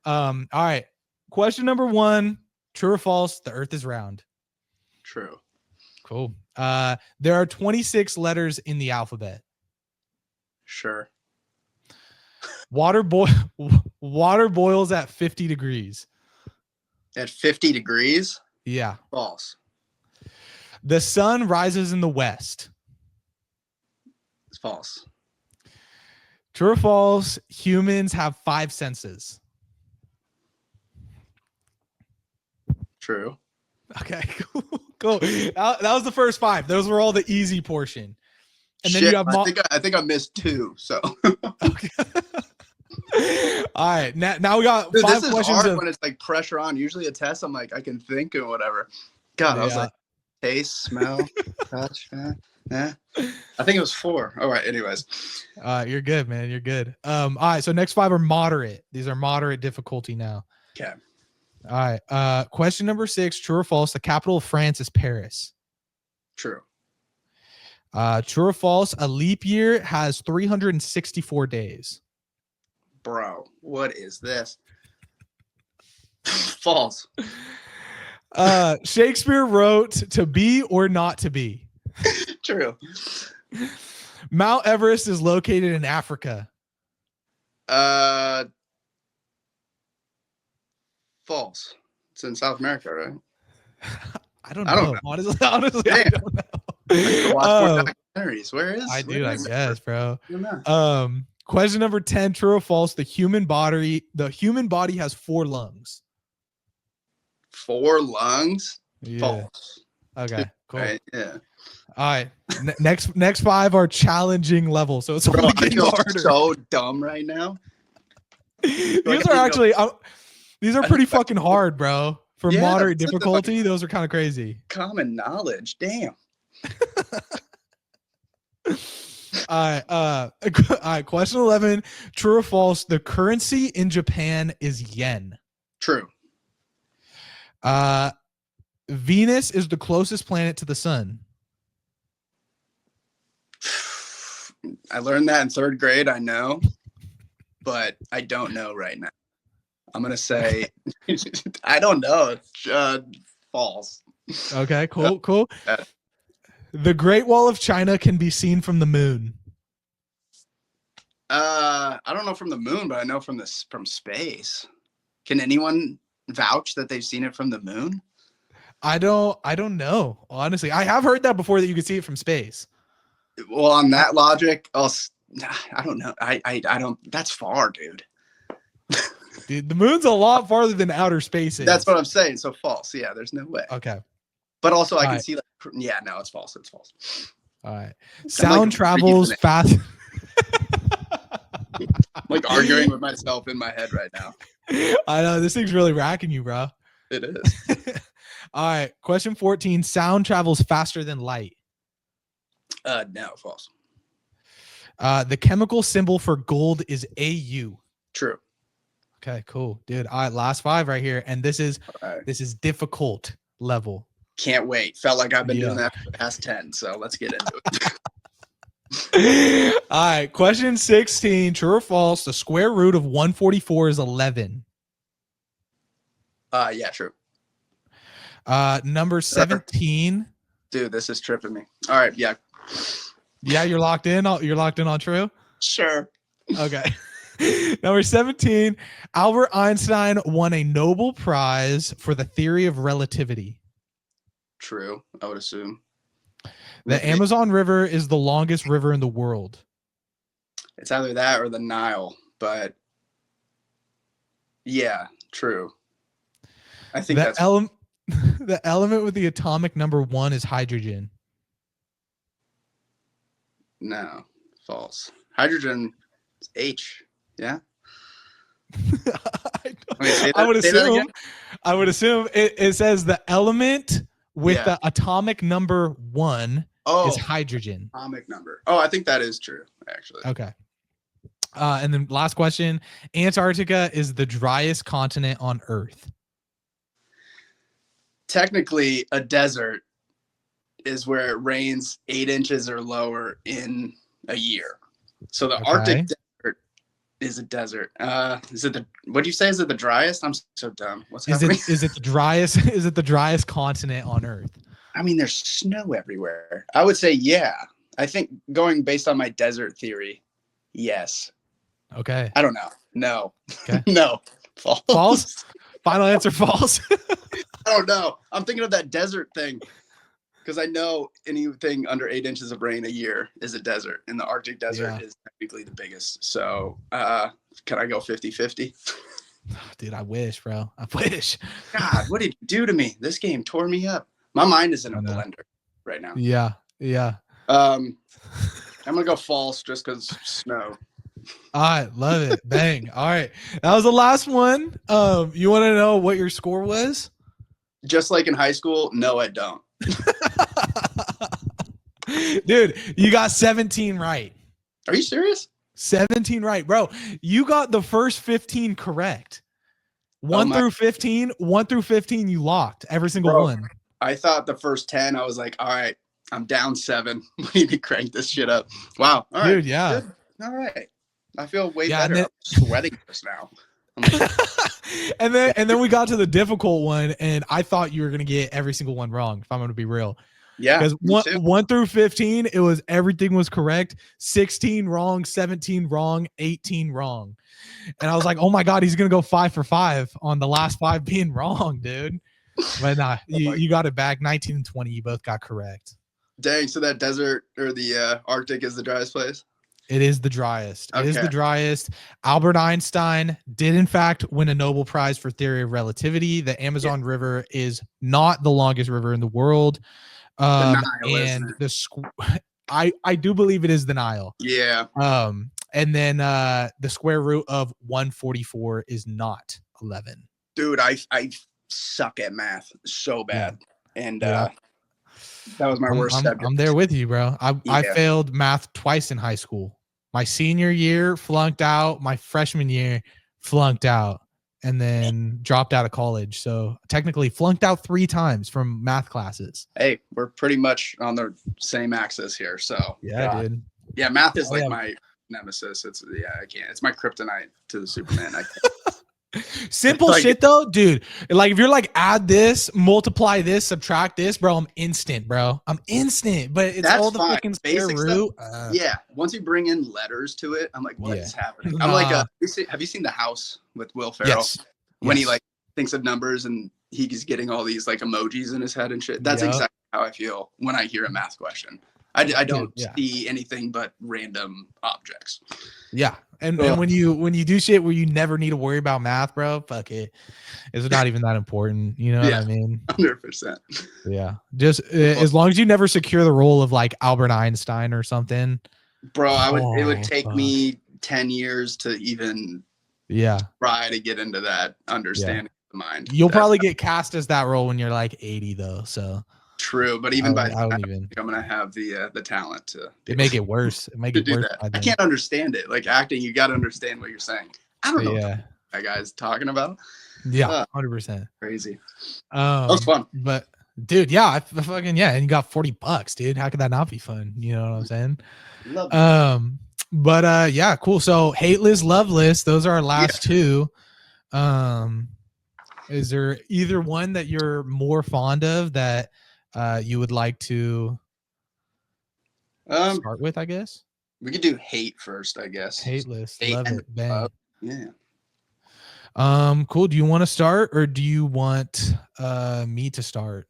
All right. Question number 1, true or false, the earth is round? True. Cool. There are 26 letters in the alphabet. Sure. Water boils at 50 degrees. At 50 degrees? Yeah. False. The sun rises in the west. It's false. True or false? Humans have 5 senses. True. Okay, cool. That was the first 5. Those were all the easy portion. And then Shit, you have I think I missed 2. So. Okay. All right, now we got Dude, 5 this is questions. hard when it's like pressure on. Usually a test, I'm like I can think and whatever. God, I was like taste, smell, touch. Yeah. I think it was 4. All right. Anyways. You're good, man. You're good. All right. So next 5 are moderate. These are moderate difficulty now. Okay. All right. Question number 6, true or false? The capital of France is Paris. True. True or false? A leap year has 364 days. Bro, what is this? False. Shakespeare wrote "To be or not to be." True. Mount Everest is located in Africa. False. It's in South America, right? I don't know. Honestly, I don't know. Watch more documentaries. Where is? I guess, bro. I Question number 10, true or false? The human body has 4 lungs. 4 lungs? Yeah. False. Okay, cool. Right, yeah. All right. Next 5 are challenging level. So it's only getting harder. So dumb right now. These are actually these are pretty fucking hard, bro. For moderate difficulty, those are kind of crazy. Common knowledge. Damn. All right. Question 11. True or false? The currency in Japan is yen. True. Venus is the closest planet to the sun. I learned that in 3rd grade. I know, but I don't know right now. I'm gonna say I don't know. False. Okay. Cool. The Great Wall of China can be seen from the moon. I don't know from the moon, but I know from space. Can anyone vouch that they've seen it from the moon? I don't know. Honestly, I have heard that before, that you could see it from space. Well, on that logic, I don't know. I don't. That's far, dude. Dude, the moon's a lot farther than outer space is. That's what I'm saying. So false. Yeah, there's no way. Okay. But also, I can see like, yeah, no, it's false. It's false. All right. Sound travels fast. I'm like arguing with myself in my head right now. I know this thing's really racking you, bro. It is. All right. Question 14. Sound travels faster than light. No, false. The chemical symbol for gold is AU. True. Okay, cool, dude. All right, last 5 right here, and this is difficult level. Can't wait. Felt like I've been doing that for the past 10, so let's get into it. All right, question 16. True or false? The square root of 144 is 11. Yeah, true. Number 17. Dude, this is tripping me. All right, yeah. Yeah, you're locked in. You're locked in on true. Sure. Okay. Number 17. Albert Einstein won a Nobel Prize for the theory of relativity. True, I would assume. The Amazon River is the longest river in the world. It's either that or the Nile, but yeah, true. I think that's the element with the atomic number 1 is hydrogen. No, false. Hydrogen is H. Yeah. I would assume it says the element with the atomic number 1 is hydrogen. Atomic number. Oh, I think that is true, actually. Okay. And then last question. Antarctica is the driest continent on Earth. Technically, a desert is where it rains 8 inches or lower in a year. So the Arctic desert is a desert. Is it what do you say? Is it the driest? I'm so dumb. What's happening? Is it the driest? Is it the driest continent on Earth? I mean, there's snow everywhere. I would say, yeah. I think going based on my desert theory, yes. Okay. I don't know. No. Okay. No. False. False? Final answer, false. I don't know. I'm thinking of that desert thing. because I know anything under 8 inches of rain a year is a desert, and the Arctic desert is technically the biggest. So can I go 50-50? Dude, I wish, bro. I wish. God, what did you do to me? This game tore me up. My mind is in a blender right now. Yeah. I'm gonna go false just because snow. All right, love it. Bang. All right, that was the last one. You want to know what your score was? Just like in high school, no, I don't. Dude, you got 17 right. Are you serious? 17 right, bro. You got the first 15 correct. 1 through 15, you locked every single one. I thought the first 10, I was like, all right, I'm down 7. We need to crank this shit up. Wow. All right. Dude, yeah. Good. All right. I feel way better. I'm sweating just now. and then we got to the difficult one, and I thought you were gonna get every single one wrong, if I'm gonna be real. Yeah. Because 1 through 15, it was everything was correct. 16 wrong, 17 wrong, 18 wrong. And I was like, oh my God, he's gonna go 5 for 5 on the last 5 being wrong, dude. But nah, you got it back. 19 and 20, you both got correct. Dang, so that desert or the Arctic is the driest place? It is the driest. Okay. It is the driest. Albert Einstein did, in fact, win a Nobel Prize for theory of relativity. The Amazon River is not the longest river in the world. The Nile, and I do believe it is the Nile. Yeah. And then the square root of 144 is not 11. Dude, I suck at math so bad. Yeah. And that was my worst subject. I'm there with you, bro. I failed math twice in high school. My senior year flunked out, my freshman year flunked out, and then dropped out of college. So technically flunked out 3 times from math classes. Hey, we're pretty much on the same axis here. So yeah, dude. Yeah, math is my nemesis. I can't. It's my kryptonite to the Superman. I can't. Simple shit though, dude. Like if you're like add this, multiply this, subtract this, bro, I'm instant, bro. I'm instant. But it's all the fucking square root. Yeah. Once you bring in letters to it, I'm like, what is happening? I'm like, have you seen The House with Will Ferrell? Yes. When he like thinks of numbers and he's getting all these like emojis in his head and shit. That's exactly how I feel when I hear a math question. I don't see anything but random objects. Yeah. And when you do shit where you never need to worry about math, bro, fuck it. It's not even that important. You know what I mean? 100%. Yeah. Just as long as you never secure the role of like Albert Einstein or something. Bro, it would take me 10 years to even try to get into that understanding of the mind. You'll probably get cast as that role when you're like 80 though. So true, but even by that, I'm gonna have the talent to make it worse. Make it worse. I can't understand it. Like acting, you got to understand what you're saying. I don't know what that guy's talking about. Yeah, 100%. Crazy. That was fun. But dude, I fucking and you got $40, dude. How could that not be fun? You know what I'm saying? Love it. But cool. So hate list, love list. Those are our last 2. Is there either one that you're more fond of that you would like to start with? I guess we could do hate first. I guess hate list. Love it. Bang. Yeah. Cool. Do you want to start or do you want me to start?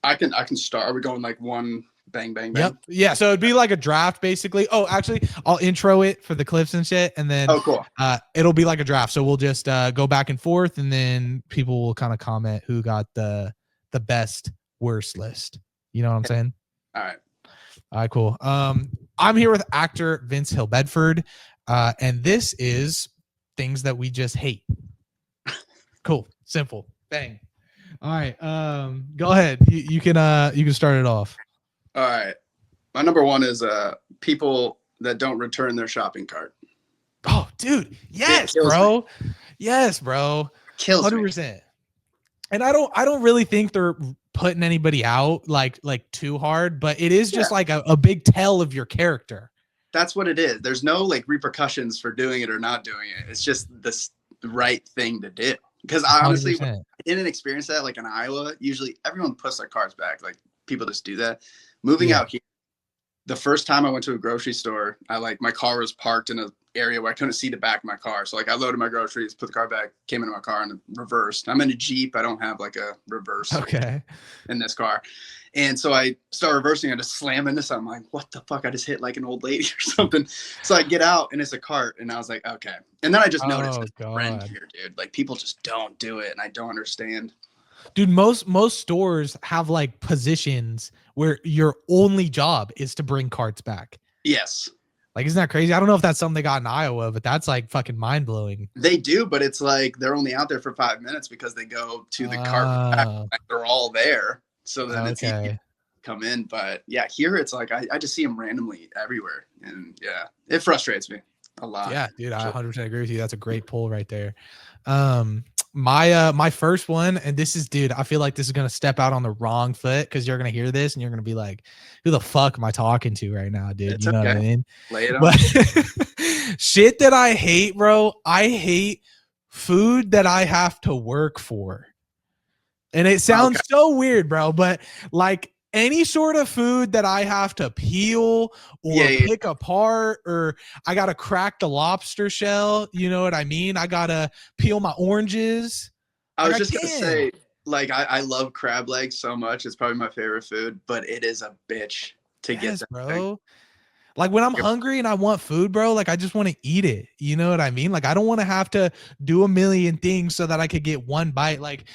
I can start. Are we going like one bang bang bang? Yep. Yeah. So it'd be like a draft basically. Oh, actually, I'll intro it for the clips and shit, and then cool. It'll be like a draft. So we'll just go back and forth, and then people will kind of comment who got the best worst list. You know what I'm saying? All right, cool. I'm here with actor Vince HILL-BEDFORD, and this is things that we just hate. Cool, simple, bang. All right, go ahead. You can start it off. All right, my number 1 is people that don't return their shopping cart. Oh, dude, yes, bro. Me. Yes, bro. Kills 100%. Me. And I don't really think they're putting anybody out like too hard, but it is just like a big tell of your character. That's what it is. There's no like repercussions for doing it or not doing it. It's just the right thing to do. Because I honestly didn't experience that. Like in Iowa, usually everyone puts their cards back. Like people just do that. Moving out here, the first time I went to a grocery store, my car was parked in an area where I couldn't see the back of my car. So like I loaded my groceries, put the car back, came into my car and reversed. I'm in a Jeep. I don't have like a reverse in this car. And so I start reversing and just slam into something. I'm like, what the fuck? I just hit like an old lady or something. So I get out and it's a cart and I was like, okay. And then I just noticed it's a trend here, dude. Like people just don't do it and I don't understand. Dude, most stores have like positions where your only job is to bring carts back. Yes. Like, isn't that crazy? I don't know if that's something they got in Iowa, but that's like fucking mind blowing. They do, but it's like they're only out there for 5 minutes because they go to the cart back. Like, they're all there. So then it's easy to come in. But yeah, here it's like I just see them randomly everywhere. And yeah, it frustrates me a lot. Yeah, dude, I 100% agree with you. That's a great pull right there. My first one, and this is, dude, I feel like this is gonna step out on the wrong foot because you're gonna hear this and you're gonna be like, who the fuck am I talking to right now, dude? It's you know okay. what I mean? Lay it on. But shit that I hate, bro. I hate food that I have to work for. And it sounds so weird, bro, but like any sort of food that I have to peel or pick apart, or I got to crack the lobster shell. You know what I mean? I got to peel my oranges. I was just going to say, like, I love crab legs so much. It's probably my favorite food, but it is a bitch to get that bro. thing. Like when I'm hungry and I want food, bro, like I just want to eat it. You know what I mean? Like I don't want to have to do a million things so that I could get one bite. Like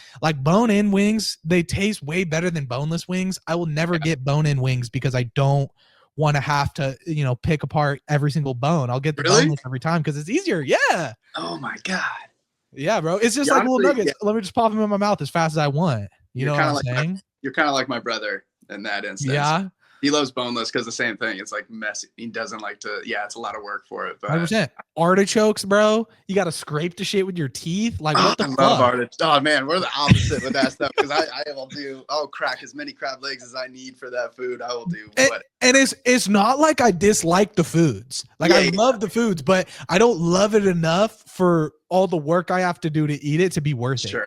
bone-in wings, they taste way better than boneless wings. I will never get bone-in wings because I don't want to have to, you know, pick apart every single bone. I'll get the boneless every time because it's easier. Yeah. Oh my God. Yeah, bro. It's just like little nuggets. Let me just pop them in my mouth as fast as I want. You know what I'm saying? You're kind of like my brother in that instance. Yeah. He loves boneless because the same thing. It's like messy. He doesn't like to. Yeah, it's a lot of work for it. But 100%. Artichokes, bro. You got to scrape the shit with your teeth. Like what the fuck? I love artichokes. Oh man, we're the opposite with that stuff because I'll crack as many crab legs as I need for that food. I will do what. And it's not like I dislike the foods. Like I love the foods, but I don't love it enough for all the work I have to do to eat it to be worth it. Sure.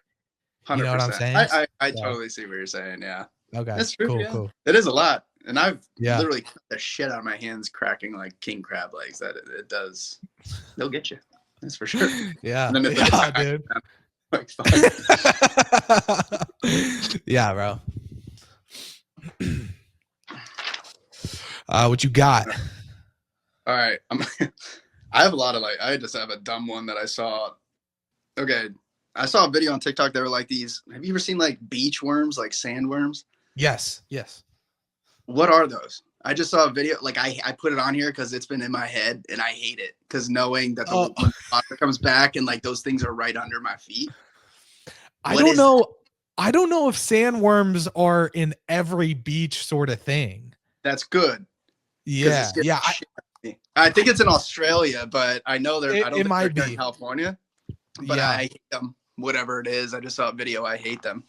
100%. You know what I'm saying? I totally see what you're saying. Yeah. Okay. That's true. Cool. Yeah. Cool. It is a lot. And I've literally cut the shit out of my hands cracking like king crab legs. That it does. They'll get you. That's for sure. Yeah. And then Dude. Like, yeah, bro. What you got? All right. I have a lot of I just have a dumb one that I saw. Okay. I saw a video on TikTok. They were like these. Have you ever seen like beach worms, like sandworms? Yes. What are those? I just saw a video. Like I put it on here because it's been in my head and I hate it because knowing that the water comes back and like those things are right under my feet. I don't know if sandworms are in every beach sort of thing. That's good. Yeah. Yeah. I think it's in Australia, but I know I don't think might they're be in California. But I hate them. Whatever it is. I just saw a video. I hate them.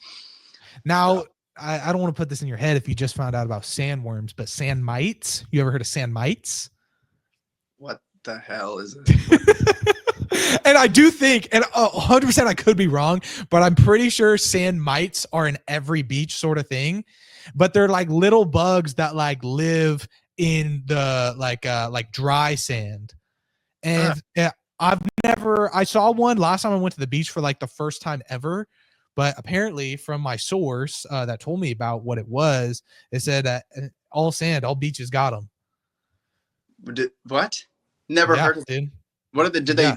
Now, I don't want to put this in your head if you just found out about sandworms, but sand mites. You ever heard of sand mites? What the hell is it? And I do think, and 100% I could be wrong, but I'm pretty sure sand mites are in every beach sort of thing. But they're like little bugs that like live in the like dry sand. And I saw one last time I went to the beach for like the first time ever. But apparently from my source that told me about what it was, it said that all sand, all beaches got them. What? Never heard of it. Dude. What did they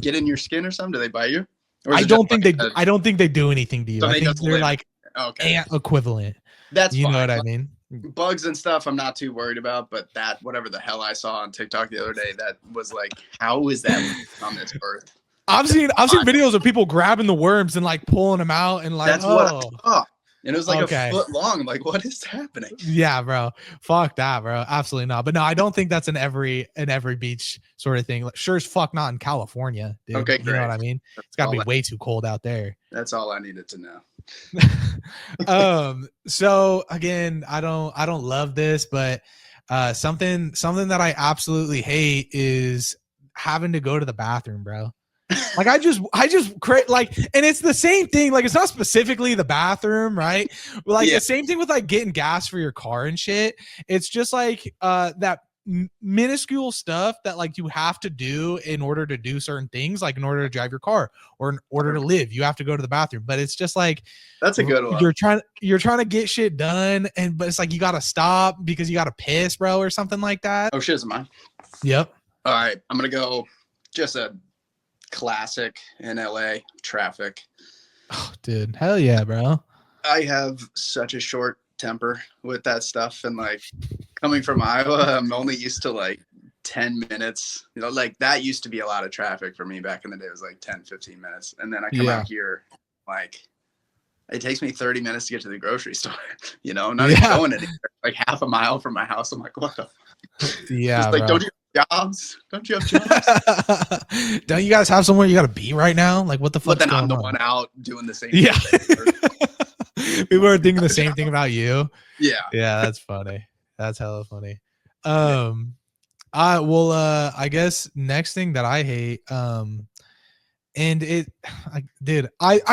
get in your skin or something? Do they bite you? I don't think they do anything to you. So I think they're like ant equivalent. That's you fine. know what I mean? Bugs and stuff I'm not too worried about, but that whatever the hell I saw on TikTok the other day, that was like, how is that on this earth? I've seen videos of people grabbing the worms and like pulling them out and like that's what I saw. And it was like a foot long. I'm like, what is happening? Yeah, bro. Fuck that, bro. Absolutely not. But no, I don't think that's in every beach sort of thing. Sure as fuck not in California, dude. Okay, great. You know what I mean? It's gotta be way too cold out there. That's all I needed to know. So again, I don't love this, but something that I absolutely hate is having to go to the bathroom, bro. Like I just like, and it's the same thing. Like it's not specifically the bathroom, right? But like the same thing with like getting gas for your car and shit. It's just like that minuscule stuff that like you have to do in order to do certain things, like in order to drive your car or in order to live, you have to go to the bathroom. But it's just like that's a good one. You're trying to get shit done, and but it's like you gotta stop because you gotta piss, bro, or something like that. Oh shit, is it mine? Yep. All right, I'm gonna go just a classic in LA traffic. Oh, dude, hell yeah, bro. I have such a short temper with that stuff, and like coming from Iowa, I'm only used to like 10 minutes. You know, like that used to be a lot of traffic for me back in the day. It was like 10, 15 minutes. And then I come out here, like it takes me 30 minutes to get to the grocery store. You know, not even going anywhere. Like half a mile from my house. I'm like, what the fuck? Yeah. Just like, don't you have jobs? Don't you have jobs? Don't you guys have somewhere you got to be right now? Like, what the fuck? But then I'm the one out doing the same thing. People are thinking the same thing about you. Yeah. Yeah, that's funny. That's hella funny. I guess next thing that I hate, and I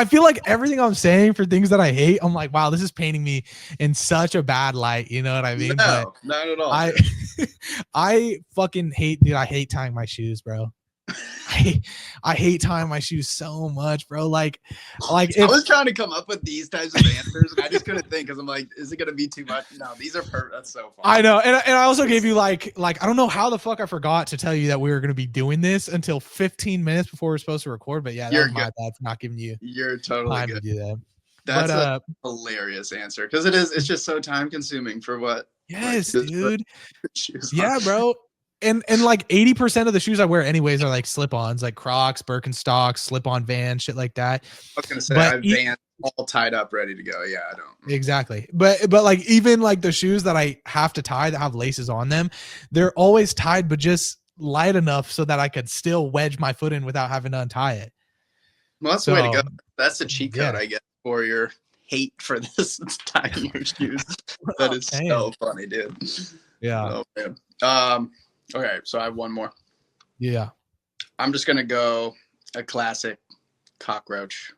feel like everything I'm saying for things that I hate, I'm like, wow, this is painting me in such a bad light. You know what I mean? No, not at all. I fucking hate, dude. I hate tying my shoes, bro. I hate tying my shoes so much, bro. Like I was trying to come up with these types of answers, and I just couldn't think because I'm like, is it gonna be too much? No, these are perfect. That's so fun. I know, and I also gave you like I don't know how the fuck I forgot to tell you that we were gonna be doing this until 15 minutes before we were supposed to record. But yeah, that was my bad for not giving you. You're totally time good. To do that. That's a hilarious answer because it's just so time consuming for what. Yes, like, dude. Yeah, bro. And like 80% of the shoes I wear anyways are like slip-ons, like Crocs, Birkenstocks, slip-on Vans, shit like that. I was gonna say I have Vans all tied up, ready to go. Yeah, I don't. Exactly. But like even like the shoes that I have to tie that have laces on them, they're always tied, but just light enough so that I could still wedge my foot in without having to untie it. Well, that's the way to go. That's the cheat code, I guess, for your hate for this tying your shoes. That is so funny, dude. Yeah. Oh, man. Okay, so I have one more. Yeah. I'm just gonna go a classic cockroach.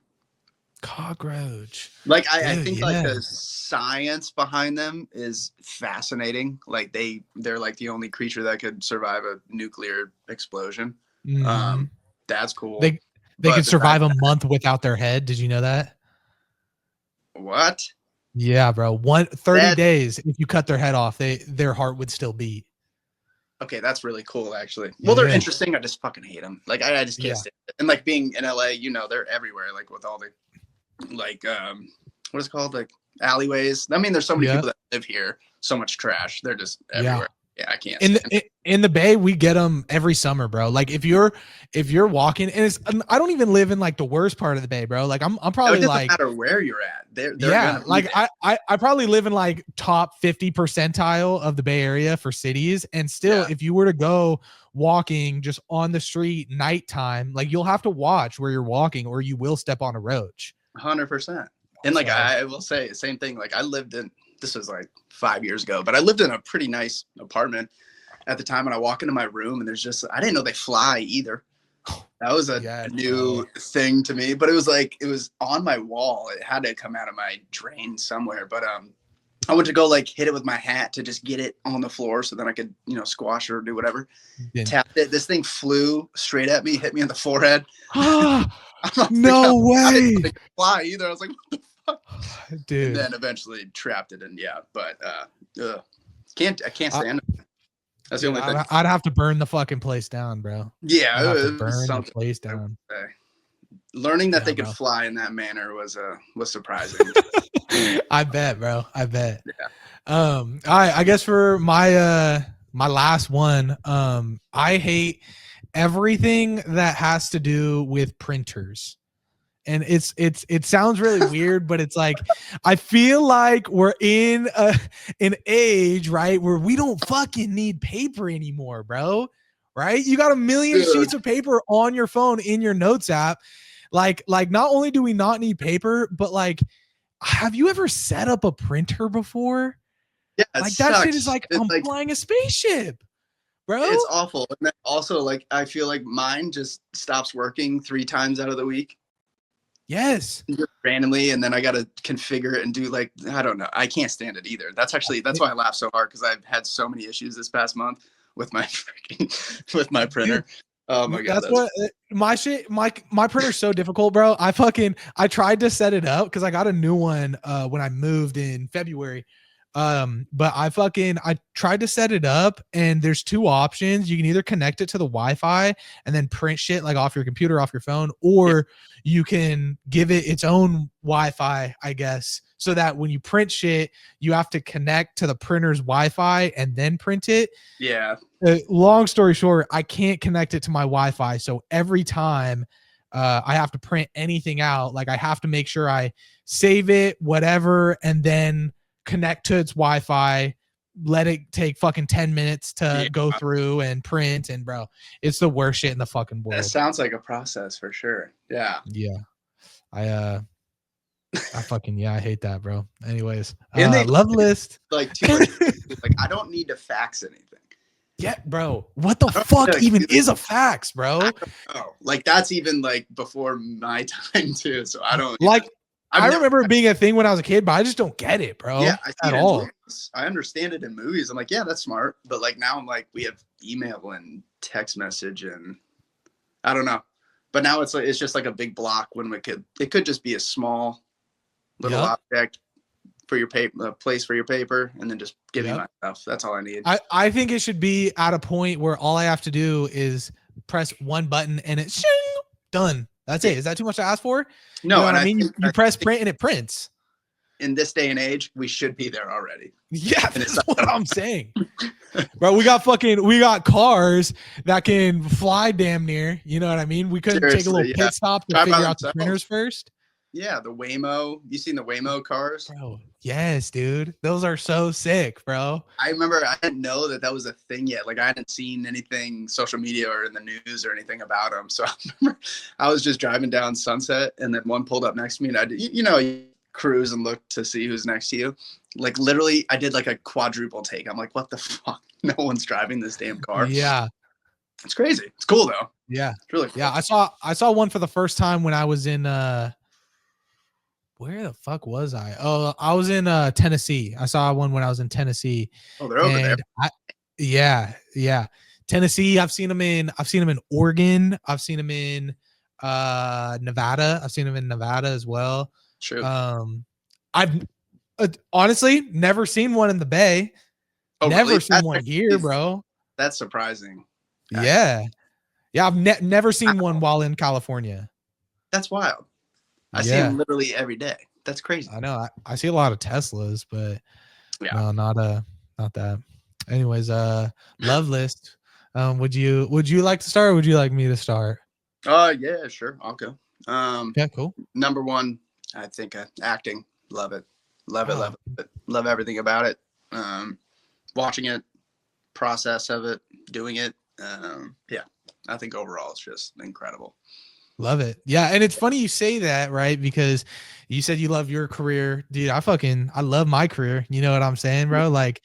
Like I think like the science behind them is fascinating. Like they're like the only creature that could survive a nuclear explosion. Mm-hmm. That's cool. They could survive a month without their head. Did you know that? What? Yeah, bro. 30 days. If you cut their head off, their heart would still beat. Okay, that's really cool, actually. Well, they're interesting. I just fucking hate them. Like, I just can't stand it. And, like, being in LA, you know, they're everywhere, like, with all the, like, what is it called? Like, alleyways. I mean, there's so many people that live here. So much trash. They're just everywhere. Yeah, I can't stand it. In the Bay, we get them every summer, bro. Like, if you're walking, and I don't even live in, like, the worst part of the Bay, bro. Like, I'm probably, it doesn't like... matter where you're at. They're like, I probably live in, like, top 50 percentile of the Bay Area for cities, and still, if you were to go walking just on the street nighttime, like, you'll have to watch where you're walking, or you will step on a roach. 100%. And, like, I will say the same thing. Like, I lived in... This was like 5 years ago, but I lived in a pretty nice apartment at the time. And I walk into my room and there's just, I didn't know they fly either. That was a new thing to me, but it was like, it was on my wall. It had to come out of my drain somewhere. But I went to go like hit it with my hat to just get it on the floor so then I could, you know, squash or do whatever. Tapped it. This thing flew straight at me, hit me in the forehead. No way. I didn't fly either. I was like, what the fuck? Dude. And then eventually trapped it, and but I can't stand it. That's the only thing. I'd have to burn the fucking place down, bro. Yeah, I'd have to burn the place down. Learning that they could fly in that manner was surprising. I bet, bro. I bet. Yeah. All right. I guess for my my last one, I hate everything that has to do with printers. And it sounds really weird, but it's like, I feel like we're in an age, right, where we don't fucking need paper anymore, bro. Right? You got a million sheets of paper on your phone in your notes app. Like not only do we not need paper, but like, have you ever set up a printer before? Yeah, like that shit is like I'm flying a spaceship. bro. It's awful. And then also, like, I feel like mine just stops working 3 times out of the week. Yes. Just randomly, and then I got to configure it and do, like, I don't know. I can't stand it either. That's why I laugh so hard, because I've had so many issues this past month with my with my printer. Dude, Oh my God. that's what my printer's so difficult, bro. I tried to set it up because I got a new one when I moved in February. But I tried to set it up, and there's 2 options. You can either connect it to the Wi-Fi and then print shit like off your computer, off your phone, or you can give it its own Wi-Fi, I guess, so that when you print shit, you have to connect to the printer's Wi-Fi and then print it. Yeah. Long story short, I can't connect it to my Wi-Fi, so every time I have to print anything out, like I have to make sure I save it, whatever, and then connect to its Wi-Fi, let it take fucking 10 minutes to go through and print. And bro, it's the worst shit in the fucking world. That sounds like a process for sure. Yeah. Yeah. I hate that, bro. Anyways, And they love list. Like, too much. Like, I don't need to fax anything. Yeah, bro. What the fuck even is a fax, bro? Oh, like, that's even like before my time too. So I don't like. I remember it being a thing when I was a kid, but I just don't get it, bro. Yeah, at all. I understand it in movies. I'm like, yeah, that's smart. But like now I'm like, we have email and text message, and I don't know. But now it's just like a big block when it could just be a small little object for your paper, a place for your paper, and then just give me my stuff. That's all I need. I think it should be at a point where all I have to do is press one button and it's shing, done. That's it. Is that too much to ask for? No, you know what I mean, you press print and it prints. In this day and age, we should be there already. Yeah, that's what I'm saying. Bro, we got cars that can fly damn near. You know what I mean? We couldn't take a little pit stop to figure out the printers first. Yeah, the Waymo. You seen the Waymo cars? Bro, yes, dude. Those are so sick, bro. I remember I didn't know that was a thing yet. Like, I hadn't seen anything social media or in the news or anything about them. So I remember I was just driving down Sunset, and then one pulled up next to me, and I did, you cruise and look to see who's next to you. Like, literally, I did like a quadruple take. I'm like, what the fuck? No one's driving this damn car. Yeah. It's crazy. It's cool though. Yeah. It's really cool. Yeah, I saw one for the first time when I was in where the fuck was I? Oh, I was in Tennessee. I saw one when I was in Tennessee. Oh, they're over there. Yeah. Tennessee. I've seen them in Oregon. I've seen them in Nevada. I've seen them in Nevada as well. True. I've honestly never seen one in the Bay. Oh, never really? seen one here, bro. That's surprising. Yeah. I've never seen one while in California. That's wild. I see them literally every day. That's crazy. I know. I see a lot of Teslas, but no, not that. Anyways, love list. Would you like to start, or would you like me to start? Yeah, sure. I'll go. Yeah, cool. Number one, I think acting. Love it. Love it. Love everything about it. Watching it, process of it, doing it. Yeah, I think overall it's just incredible. Love it. Yeah. And it's funny you say that, right? Because you said you love your career, dude. I love my career. You know what I'm saying, bro? Like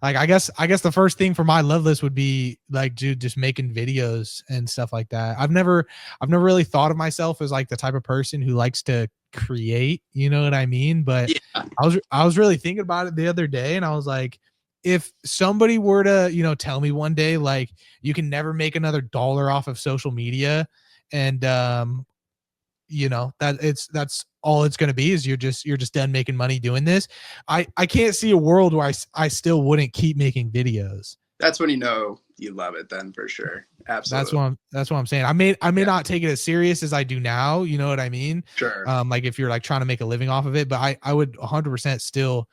I guess the first thing for my love list would be like, dude, just making videos and stuff like that. I've never really thought of myself as like the type of person who likes to create, you know what I mean? But I was really thinking about it the other day, and I was like, if somebody were to, tell me one day, like, you can never make another dollar off of social media, and that's all it's going to be, is you're just done making money doing this. I can't see a world where I still wouldn't keep making videos. That's when you love it, then, for sure. Absolutely. That's what I'm saying. I may not take it as serious as I do now. You know what I mean? Sure. Like if you're like trying to make a living off of it, but I would 100% still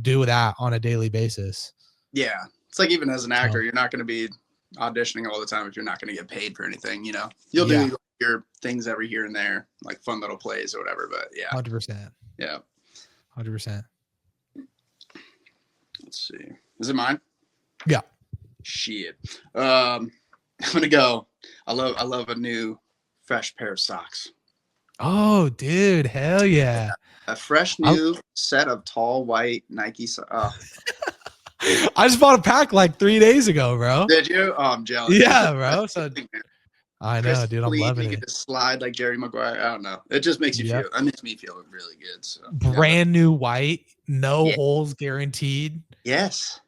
do that on a daily basis. Yeah. It's like, even as an actor, you're not going to be auditioning all the time if you're not going to get paid for anything, you'll do your things every here and there, like fun little plays or whatever, but 100%. Yeah. 100%. Let's see. Is it mine? Yeah. Shit. I'm gonna go. I love a new fresh pair of socks. Oh, dude, hell yeah. A fresh new set of tall white Nike socks. I just bought a pack like 3 days ago, bro. Did you? Oh, I'm jealous. Yeah, bro. So I know, Chris dude. I'm Clean, loving you can it. just slide like Jerry Maguire. I don't know. It just makes you Yep. feel. That makes me feel really good. So Brand new white, no yeah. holes guaranteed. Yes.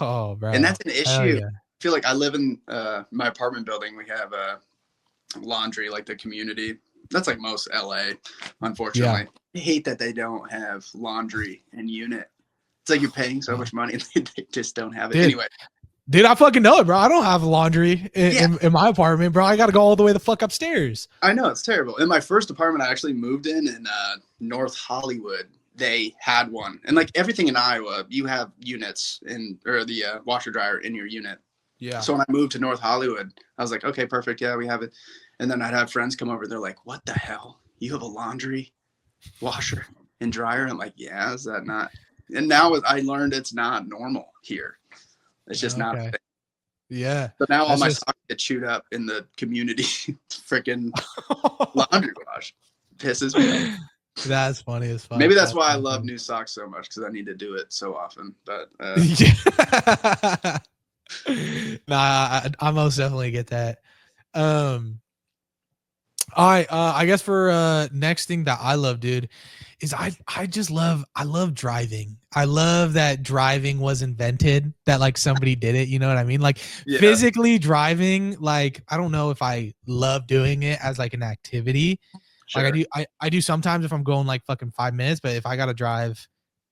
Oh, bro. And that's an Hell issue. yeah. I feel like I live in my apartment building. We have laundry, like the community. That's like most LA, unfortunately. Yeah. I hate that they don't have laundry in unit. It's like you're paying so much money and they just don't have it. Dude. Anyway. Dude, I fucking know it, bro. I don't have laundry Yeah. in my apartment, bro. I got to go all the way the fuck upstairs. I know, it's terrible. In my first apartment, I actually moved in North Hollywood. They had one. And like everything in Iowa, you have units or the washer dryer in your unit. Yeah. So when I moved to North Hollywood, I was like, okay, perfect. Yeah, we have it. And then I'd have friends come over. They're like, what the hell? You have a laundry washer and dryer? I'm like, yeah, is that not? And now I learned it's not normal here. It's just not a thing. Yeah. So now all my socks get chewed up in the community freaking laundry wash. Pisses me off. That's funny as fuck. Maybe that's why I love new socks so much, because I need to do it so often. But yeah. Nah, I most definitely get that. All right, I guess for next thing that I love, dude, is I love driving. I love that driving was invented, that like somebody did it, you know what I mean? Like physically driving, like I don't know if I love doing it as like an activity. Sure. Like I do sometimes if I'm going like fucking 5 minutes, but if I got to drive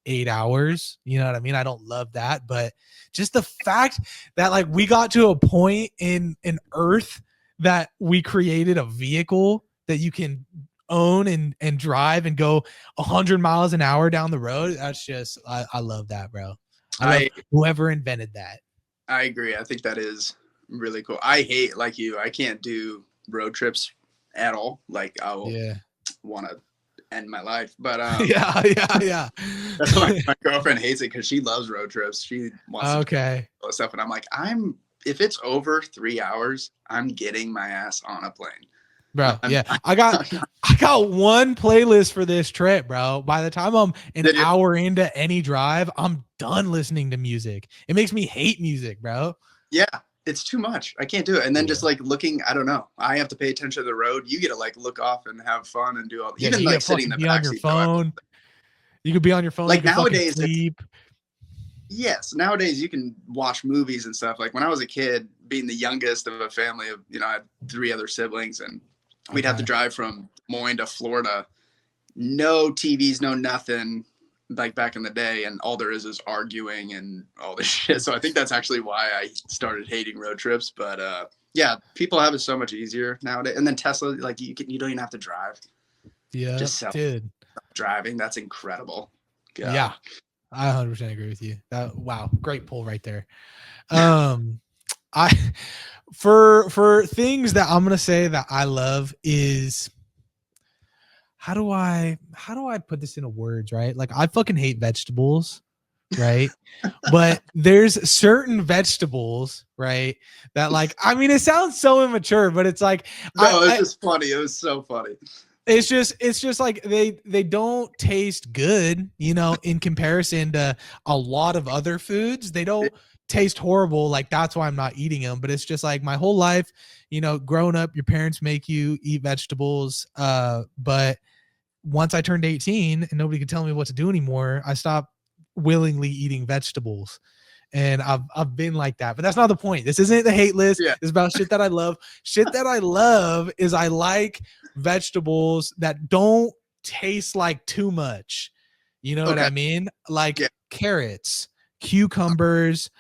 8 hours, you know what I mean? I don't love that, but just the fact that like we got to a point in Earth that we created a vehicle that you can own and drive and go 100 miles an hour down the road. That's just, I love that, bro. I love whoever invented that. I agree. I think that is really cool. I hate, like you, I can't do road trips at all. Like I will want to end my life, but yeah. That's why my girlfriend hates it, because she loves road trips. She wants to do all this stuff, and I'm like, if it's over 3 hours, I'm getting my ass on a plane, bro. I got one playlist for this trip, bro. By the time I'm an hour into any drive, I'm done listening to music. It makes me hate music, bro. Yeah, it's too much. I can't do it. And then just like looking, I don't know. I have to pay attention to the road. You get to like look off and have fun and do all. Even like sitting in the back seat. Phone. You could be on your phone. Like nowadays, yes, nowadays you can watch movies and stuff. Like when I was a kid, being the youngest of a family of, I had 3 other siblings, and we'd have to drive from Des Moines to Florida. No TVs, no nothing, like back in the day. And all there is arguing and all this shit. So I think that's actually why I started hating road trips. But yeah, people have it so much easier nowadays. And then Tesla, like you don't even have to drive. Yeah, just dude. Driving, that's incredible. God. Yeah, I 100% agree with you. Wow, great pull right there. For things that I'm gonna say that I love is, how do I put this into words, right? Like I fucking hate vegetables, right? But there's certain vegetables, right, that like, I mean, it sounds so immature, but it's like, no, it's just funny. It was so funny. It's just like they don't taste good, in comparison to a lot of other foods. They don't taste horrible. Like that's why I'm not eating them. But it's just like my whole life, growing up, your parents make you eat vegetables. But once I turned 18 and nobody could tell me what to do anymore, I stopped willingly eating vegetables. And I've been like that, but that's not the point. This isn't the hate list. Yeah. It's about shit that I love. Shit that I love is I like vegetables that don't taste like too much. You know what I mean? Like carrots, cucumbers,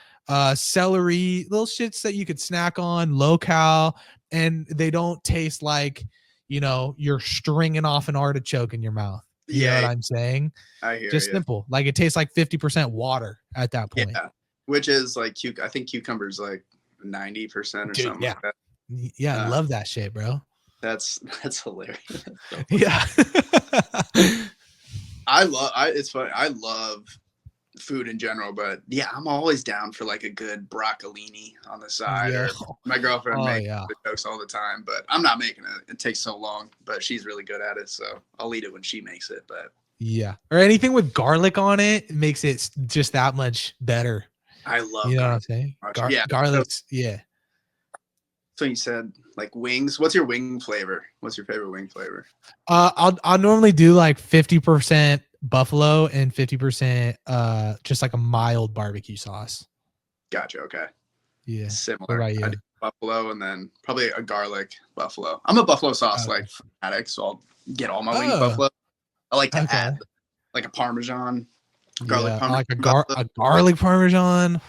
celery, little shits that you could snack on, low cal, and they don't taste like, you're stringing off an artichoke in your mouth. You know what I'm saying? I hear Just simple. Like it tastes like 50% water at that point. Yeah. Which is like, I think cucumbers like 90% or something like that. Yeah, I love that shit, bro. That's hilarious. That's yeah. It's funny. I love food in general, but yeah, I'm always down for like a good broccolini on the side. Yeah. Or my girlfriend makes the jokes all the time, but I'm not making it. It takes so long, but she's really good at it, so I'll eat it when she makes it. But yeah, or anything with garlic on it makes it just that much better. I love You know what I'm garlic. saying? Yeah. Garlic's, yeah. So you said like wings. What's your wing flavor? What's your favorite wing flavor? I'll normally do like 50% buffalo and 50% just like a mild barbecue sauce. Gotcha. Okay. Yeah. What Similar. about I you? do buffalo and then probably a garlic buffalo. I'm a buffalo sauce Okay. like fanatic, so I'll get all my wings Oh, buffalo. I like to okay. add like a Parmesan, garlic Yeah, I Parmesan like buffalo. a garlic parmesan.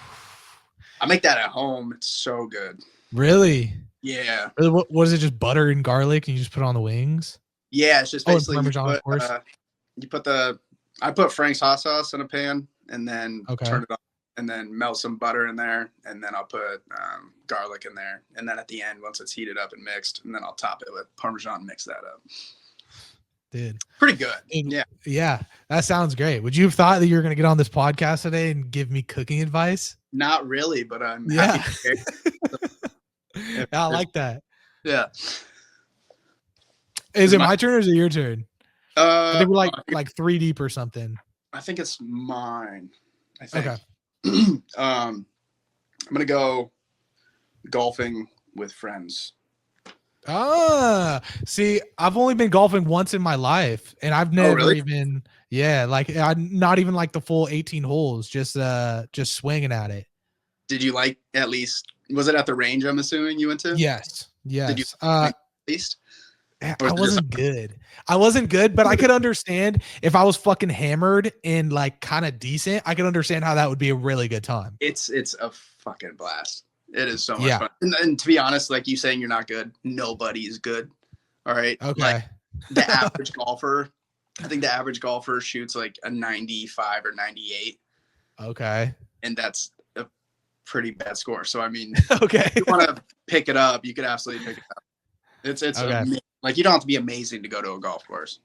I make that at home. It's so good. Really? Yeah. Really, what is it? Just butter and garlic, and you just put it on the wings? Yeah. It's just Oh, and basically parmesan, of course. I put Frank's hot sauce in a pan and then Okay. turn it on and then melt some butter in there. And then I'll put garlic in there. And then at the end, once it's heated up and mixed, and then I'll top it with Parmesan and mix that up. Dude. Pretty good. Dude, Yeah. yeah, that sounds great. Would you have thought that you were going to get on this podcast today and give me cooking advice? Not really, but I'm Yeah. happy to Yeah, I like that. Yeah. Is it my turn or is it your turn? I think we're like 3 deep or something. I think it's mine. I think. Okay. I'm gonna go golfing with friends. See, I've only been golfing once in my life, and I've never really? even, yeah, like not even like the full 18 holes, just swinging at it. Did you like at least? Was it at the range? I'm assuming you went to. Yes. Did you At least? I wasn't good. I wasn't good, but I could understand if I was fucking hammered and like kind of decent. I could understand how that would be a really good time. It's a fucking blast. It is so much fun. And to be honest, like you saying you're not good, nobody is good. All right. Okay. Like the average golfer, I think the average golfer shoots like a 95 or 98. Okay. And that's a pretty bad score. So I mean, okay. if you want to pick it up, you could absolutely pick it up. It's okay. Like you don't have to be amazing to go to a golf course.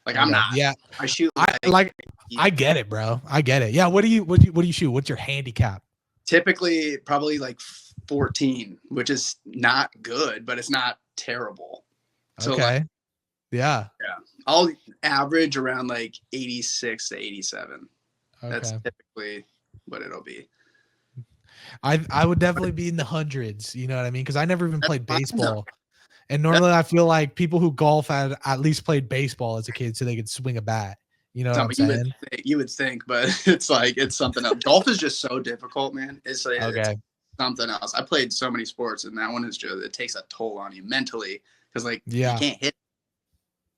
Like I'm not. Yeah. I shoot. I get it, bro. I get it. Yeah. What do you shoot? What's your handicap? Typically, probably like 14, which is not good, but it's not terrible. So okay. Yeah. I'll average around like 86 to 87. Okay. That's typically what it'll be. I would definitely be in the hundreds. You know what I mean? Because I never even played baseball. And normally I feel like people who golf had at least played baseball as a kid so they could swing a bat. You know what I'm saying? You would think, but it's like, it's something else. Golf is just so difficult, man. It's like, it's something else. I played so many sports and that one is just, it takes a toll on you mentally. Cause like, you can't hit.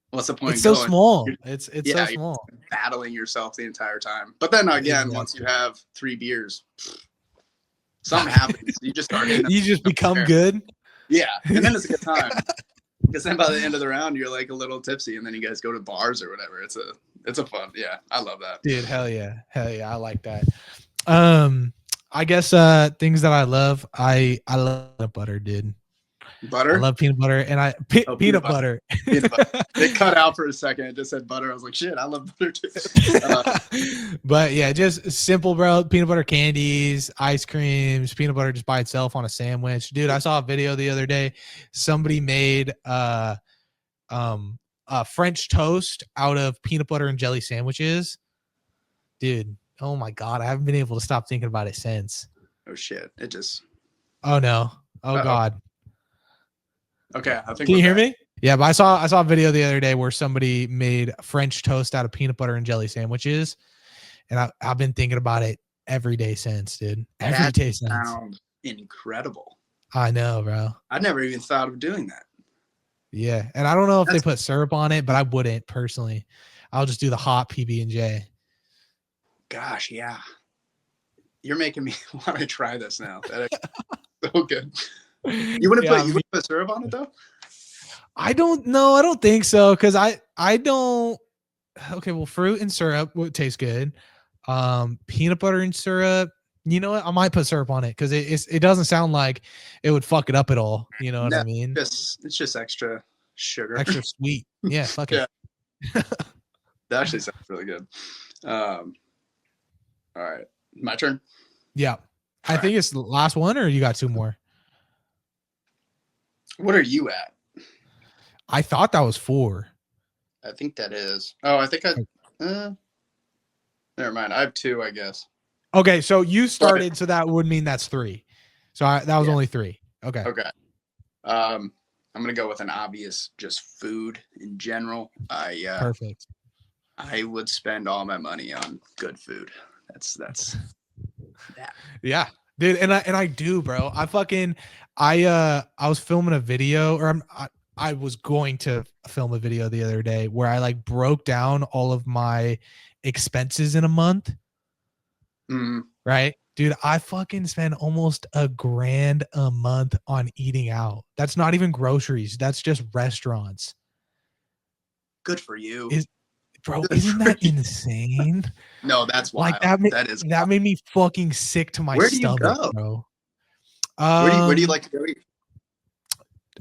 What's the point? It's so small. It's so small. Battling yourself the entire time. But then again, once you have 3 beers, something happens. You just start hitting. You just become good. Yeah. And then it's a good time. Because then by the end of the round, you're like a little tipsy, and then you guys go to bars or whatever. It's a fun. Yeah, I love that. Dude, hell yeah, I like that. I guess things that I love. I love butter, dude. Butter. I love peanut butter, and peanut butter. Peanut butter. It cut out for a second. It just said butter. I was like, shit, I love butter too. But yeah, just simple, bro. Peanut butter candies, ice creams, peanut butter just by itself on a sandwich. Dude, I saw a video the other day. Somebody made French toast out of peanut butter and jelly sandwiches. Dude, oh my God. I haven't been able to stop thinking about it since. Oh shit. It just. Oh no. Oh God. Okay. I think. Can you hear me? Yeah, but I saw a video the other day where somebody made French toast out of peanut butter and jelly sandwiches. And I've been thinking about it every day since, dude. Every day since. Sounds incredible. I know, bro. I never even thought of doing that. Yeah. And I don't know if they put syrup on it, but I wouldn't personally. I'll just do the hot PB&J. Gosh, yeah. You're making me want to try this now. That is so good. You wouldn't put syrup on it though? I don't know. I don't think so. Cause I don't. Okay. Well, fruit and syrup would taste good. Peanut butter and syrup. You know what? I might put syrup on it because it doesn't sound like it would fuck it up at all. You know what I mean? It's just extra sugar. Extra sweet. Yeah. Fuck it. That actually sounds really good. All right. My turn. Yeah. I think it's the last one, or you got 2 more? What are you at? I thought that was 4. I think that is. Oh, I think never mind. I have 2, I guess. Okay, so you started, so that would mean that's 3. So that was only 3. Okay. Okay. I'm gonna go with an obvious, just food in general. Perfect. I would spend all my money on good food. That's that. Yeah, dude, and I do, bro. I was filming a video, or I was going to film a video the other day where I like broke down all of my expenses in a month. Mm, Right, dude. I fucking spend almost $1,000 a month on eating out. That's not even groceries. That's just restaurants. good for you. Bro, Good isn't for that you. insane? No, that's Like wild. That is that wild. made me fucking sick to my Where do you stomach, go? bro. Where do you like to go eat?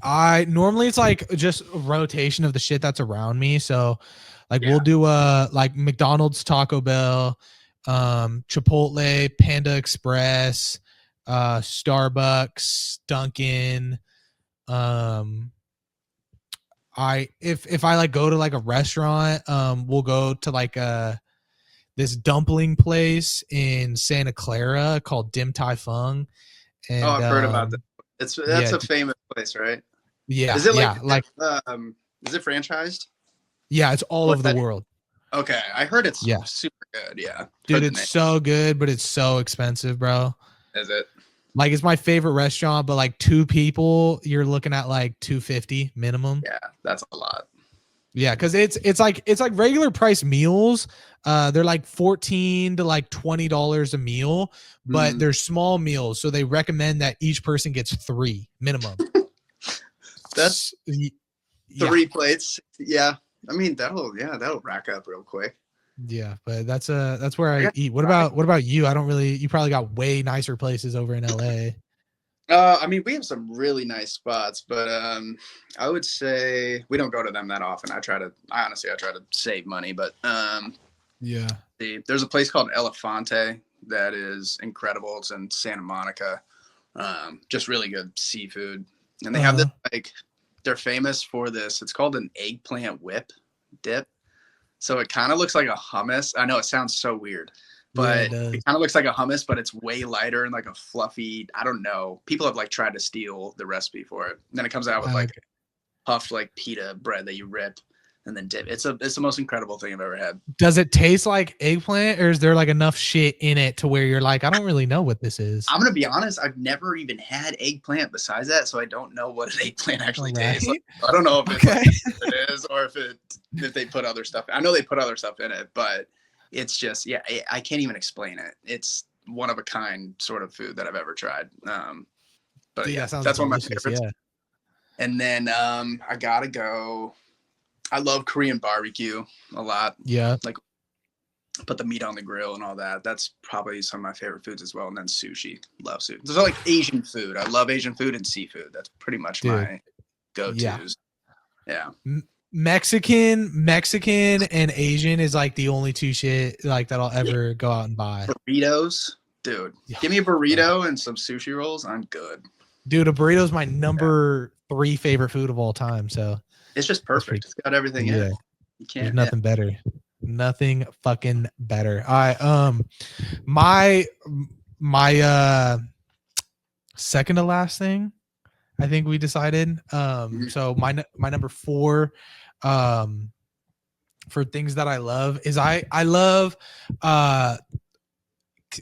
I normally it's like just a rotation of the shit that's around me. So like Yeah. we'll do like McDonald's, Taco Bell, Chipotle, Panda Express, Starbucks, Dunkin'. If I like go to like a restaurant, we'll go to like this dumpling place in Santa Clara called Dim Tai Fung. Oh, And I've heard about that. That's yeah, a famous place, right? yeah, Is it yeah, like is it franchised? yeah, it's all Or over the world. okay, I heard it's Yeah. super good. Yeah, Dude, heard the it's name. so good, but it's so expensive, bro. Is it? Like it's my favorite restaurant, but like 2 people, you're looking at like 250 minimum. Yeah, that's a lot. Yeah, because it's like regular price meals. They're like 14 to like $20 a meal, but Mm, they're small meals, so they recommend that each person gets 3 minimum. that's Yeah, 3 plates. Yeah, I mean that'll rack up real quick. yeah, but that's where I I got eat. fried. What about you? I don't really. You probably got way nicer places over in LA. I mean, we have some really nice spots, but I would say we don't go to them that often. I honestly try to save money, but Yeah. there's a place called Elefante that is incredible. It's in Santa Monica. Just really good seafood, and they have this like they're famous for this. It's called an eggplant whip dip. So it kind of looks like a hummus. I know it sounds so weird, but Yeah, it kind of looks like a hummus, but it's way lighter and like a fluffy. I don't know. People have like tried to steal the recipe for it. And then it comes out with like puffed like pita bread that you rip and then dip. It's the most incredible thing I've ever had. does it taste like eggplant, or is there like enough shit in it to where you're like, I don't really know what this is? I'm gonna be honest. I've never even had eggplant besides that, so I don't know what an eggplant actually tastes like. I don't know if it's like, it is or if they put other stuff. I know they put other stuff in it, but it's just I can't even explain it. It's one of a kind sort of food that I've ever tried. But Dude, yeah, that sounds that's one of my delicious, favorites. yeah. And then I gotta go. I love Korean barbecue a lot. Yeah. Like put the meat on the grill and all that. That's probably some of my favorite foods as well. And then sushi. Love sushi. So like Asian food. I love Asian food and seafood. That's pretty much my go-tos. Yeah. Mexican and Asian is like the only 2 shit like that I'll ever go out and buy. Burritos, dude. Give me a burrito and some sushi rolls. I'm good. Dude, a burrito is my number 3 favorite food of all time. So it's just perfect. It's got everything in it. You can't. There's nothing better. Nothing fucking better. All right. My second to last thing, I think we decided. So my number 4, for things that I love is I love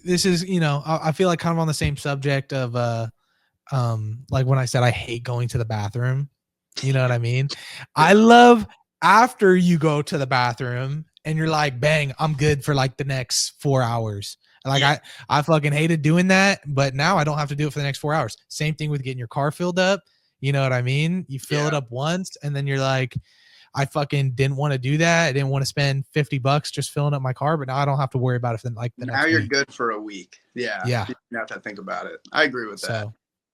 this is, I feel like kind of on the same subject of like when I said I hate going to the bathroom. You know what I mean? I love after you go to the bathroom and you're like, bang, I'm good for like the next 4 hours. Like I fucking hated doing that, but now I don't have to do it for the next 4 hours. Same thing with getting your car filled up. You know what I mean? You fill it up once and then you're like, I fucking didn't want to do that. I didn't want to spend $50 just filling up my car, but now I don't have to worry about it for like the next now you're week. good for a week. Yeah. Yeah. You have to think about it. I agree with that.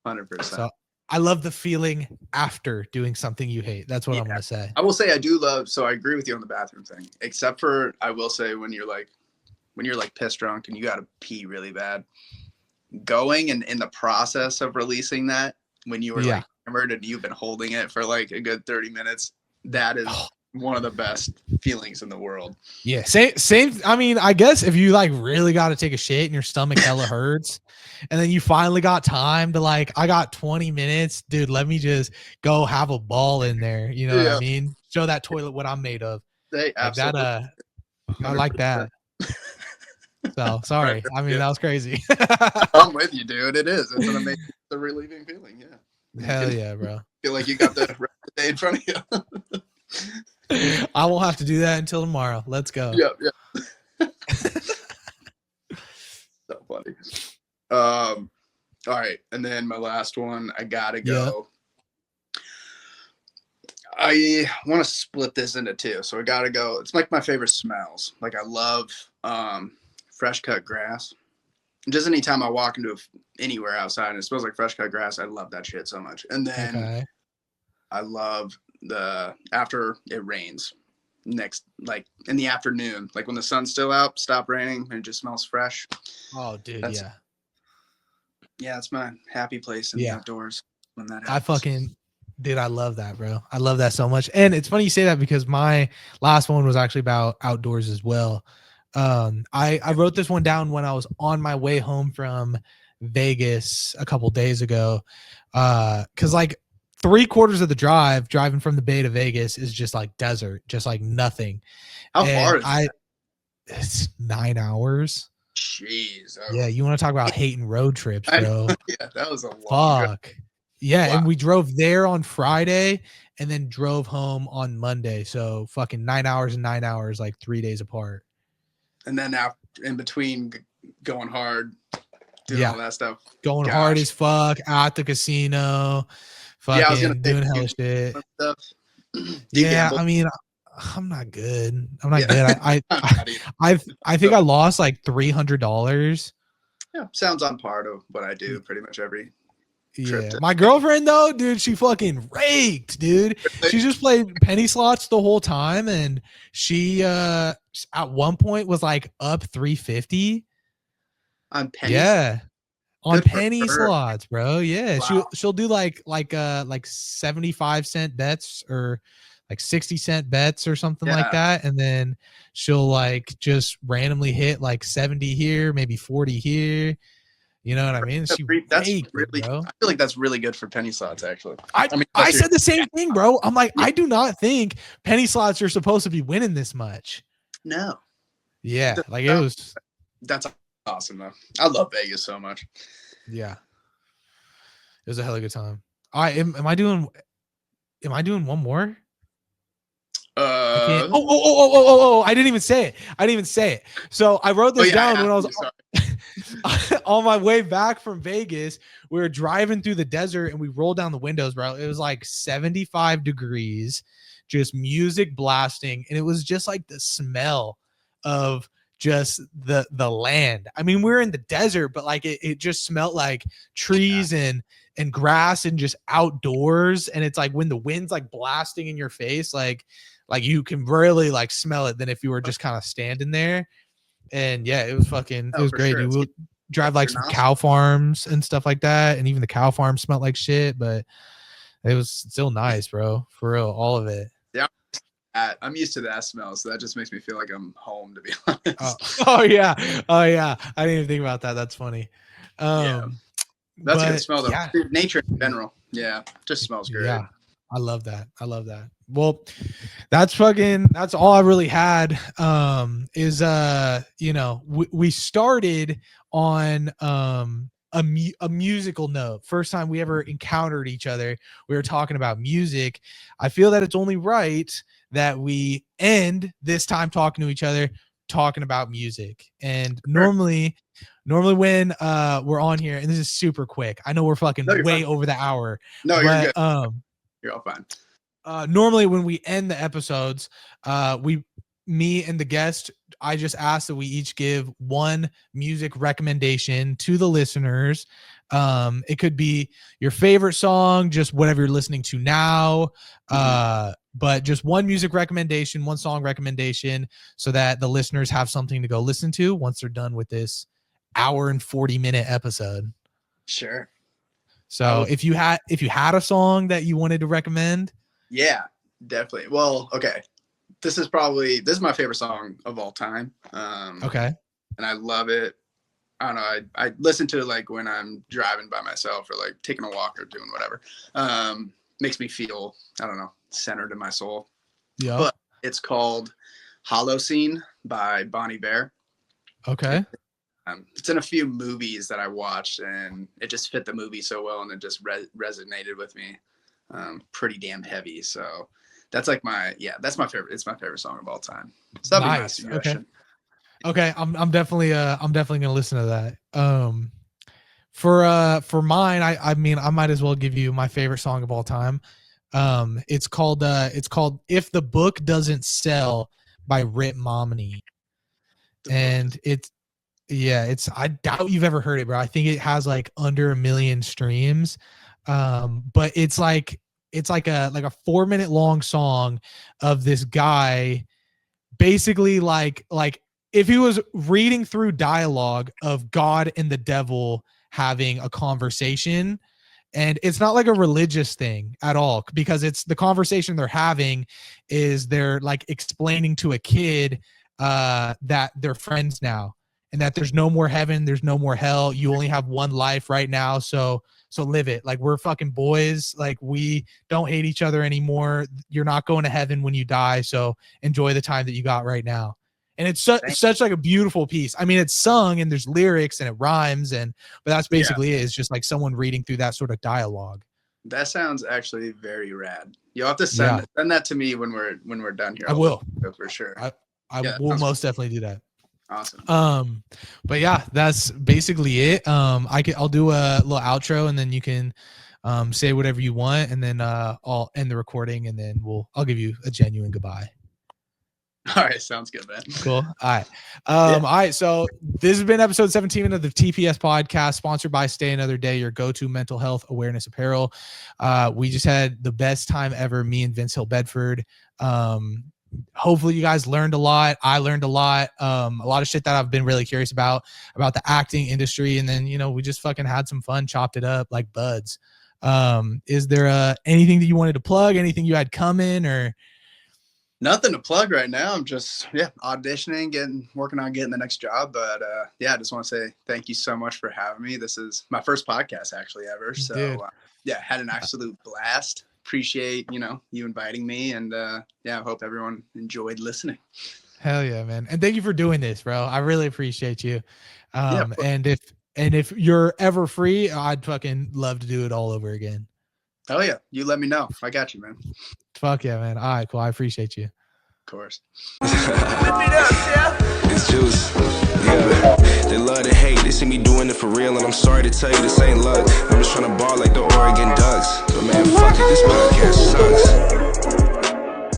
100%. So I love the feeling after doing something you hate. That's what I'm going to say. I will say I do love, so I agree with you on the bathroom thing, except for I will say when you're like piss drunk and you got to pee really bad, going and in the process of releasing that when you were like hammered and you've been holding it for like a good 30 minutes, that is one of the best feelings in the world. Yeah, same. I mean, I guess if you like really got to take a shit and your stomach hella hurts, and then you finally got time to like, I got 20 minutes, dude. Let me just go have a ball in there. You know what I mean? Show that toilet what I'm made of. They Like absolutely. that. I like that. So sorry. Right, I mean, that was crazy. I'm with you, dude. It is. It's an amazing, it's a relieving feeling. Yeah. Hell yeah, bro. Feel like you got the rest of the day in front of you. I won't have to do that until tomorrow. Let's go. Yeah. So funny. All right, and then my last one. I gotta go. I want to split this into two, so I gotta go. It's like my favorite smells. Like I love fresh cut grass. Just anytime I walk into anywhere outside and it smells like fresh cut grass, I love that shit so much. And then I love the after it rains, like in the afternoon, like when the sun's still out, stop raining, and it just smells fresh. Oh, dude, yeah, it's my happy place in the outdoors when that happens. Dude, I love that, bro. I love that so much. And it's funny you say that because my last one was actually about outdoors as well. I wrote this one down when I was on my way home from Vegas a couple days ago. Cause like 3/4 of the driving from the Bay to Vegas is just like desert, just like nothing. How far is that? It's 9 hours. Jeez. Oh. Yeah, you want to talk about hating road trips, bro? Yeah, that was a long fuck. Yeah, wow. And we drove there on Friday and then drove home on Monday. So fucking 9 hours and 9 hours, like 3 days apart. And then after, in between going hard, doing all that stuff. Going hard as fuck at the casino. Fucking doing hella shit. Yeah, I mean, I'm not good. I'm not good. I think I lost like $300. Yeah, sounds on par to what I do pretty much every trip. Yeah, my girlfriend though, dude, she fucking raked, dude. She just played penny slots the whole time, and she at one point was like up 350 on penny. Yeah, on penny slots, bro. Yeah, wow. she'll do like 75-cent bets or like 60-cent bets or something like that, and then she'll like just randomly hit like 70 here, maybe 40 here. You know what I mean? That's really, bro. I feel like that's really good for penny slots, actually. I said the same thing, bro. I'm like, I do not think penny slots are supposed to be winning this much. No. Yeah, like it was. That's awesome, though. I love Vegas so much. Yeah. It was a hell of a good time. Am I doing one more? I didn't even say it. So I wrote this down when I was on my way back from Vegas. We were driving through the desert and we rolled down the windows, bro. It was like 75 degrees, just music blasting, and it was just like the smell of just the land. I mean, we're in the desert, but like it just smelled like trees and grass and just outdoors. And it's like when the wind's like blasting in your face, like you can really like smell it than if you were just kind of standing there. And yeah, it was great. Sure. We'll drive like some cow farms and stuff like that, and even the cow farms smelled like shit, but it was still nice, bro. For real, all of it. Yeah, I'm used to that smell, so that just makes me feel like I'm home, to be honest. Oh yeah. I didn't even think about that. That's funny. That's a good smell, though. Yeah. Nature in general, just smells great. Yeah, I love that. Well, that's all I really had. We started on a musical note. First time we ever encountered each other, we were talking about music. I feel that it's only right that we end this time talking to each other talking about music. And normally when we're on here, and this is super quick, I know we're fucking way over the hour. No, you're good. You're all fine. Normally when we end the episodes, me and the guest, I just ask that we each give one music recommendation to the listeners. It could be your favorite song, just whatever you're listening to now, but just one music recommendation, one song recommendation, so that the listeners have something to go listen to once they're done with this hour and 40-minute episode. Sure. So if you had a song that you wanted to recommend. Yeah, definitely. Well, okay. this is my favorite song of all time. Okay. And I love it. I don't know. I listen to it like when I'm driving by myself or like taking a walk or doing whatever. Makes me feel, I don't know, centered in my soul. Yeah. But it's called Holocene by Bon Iver. Okay. It's in a few movies that I watched, and it just fit the movie so well, and it just resonated with me pretty damn heavy. So that's like that's my favorite. It's my favorite song of all time. So that'd be my suggestion. Okay. I'm definitely gonna listen to that. For mine, I mean, I might as well give you my favorite song of all time. It's called If the Book Doesn't Sell by Rip Momini. And I doubt you've ever heard it, bro. I think it has like under 1 million streams. But it's like a 4-minute long song of this guy basically like if he was reading through dialogue of God and the devil having a conversation. And it's not like a religious thing at all, because it's the conversation they're having is they're like explaining to a kid that they're friends now, and that there's no more heaven, there's no more hell. You only have one life right now, so live it. Like, we're fucking boys. Like, we don't hate each other anymore. You're not going to heaven when you die, so enjoy the time that you got right now. And it's such like a beautiful piece. I mean, it's sung and there's lyrics and it rhymes, but that's basically it. It's just like someone reading through that sort of dialogue. That sounds actually very rad. You'll have to send that to me when we're done here. I will, for sure. I will most definitely do that. Awesome. But yeah, that's basically it. I'll do a little outro, and then you can say whatever you want, and then I'll end the recording, and then I'll give you a genuine goodbye. All right, sounds good, man. Cool. All right. All right. So this has been episode 17 of the TPS podcast, sponsored by Stay Another Day, your go-to mental health awareness apparel. We just had the best time ever, me and Vince HILL-BEDFORD. Hopefully you guys learned a lot. I learned a lot of shit that I've been really curious about the acting industry. And then, we just fucking had some fun, chopped it up like buds. Is there anything that you wanted to plug? Anything you had coming, or? Nothing to plug right now. I'm just auditioning, working on getting the next job. But I just want to say thank you so much for having me. This is my first podcast actually ever. So had an absolute blast. Appreciate you inviting me, and I hope everyone enjoyed listening. Hell yeah, man. And thank you for doing this, bro. I really appreciate you. And if you're ever free, I'd fucking love to do it all over again. Oh yeah, you let me know. I got you, man. Fuck yeah, man. All right, cool. I appreciate you. Of course. It's juice. Yeah. They love to hate. They see me doing it for real, and I'm sorry to tell you this ain't luck. I'm just trying to ball like the Oregon Ducks. But man, fuck it, this podcast sucks.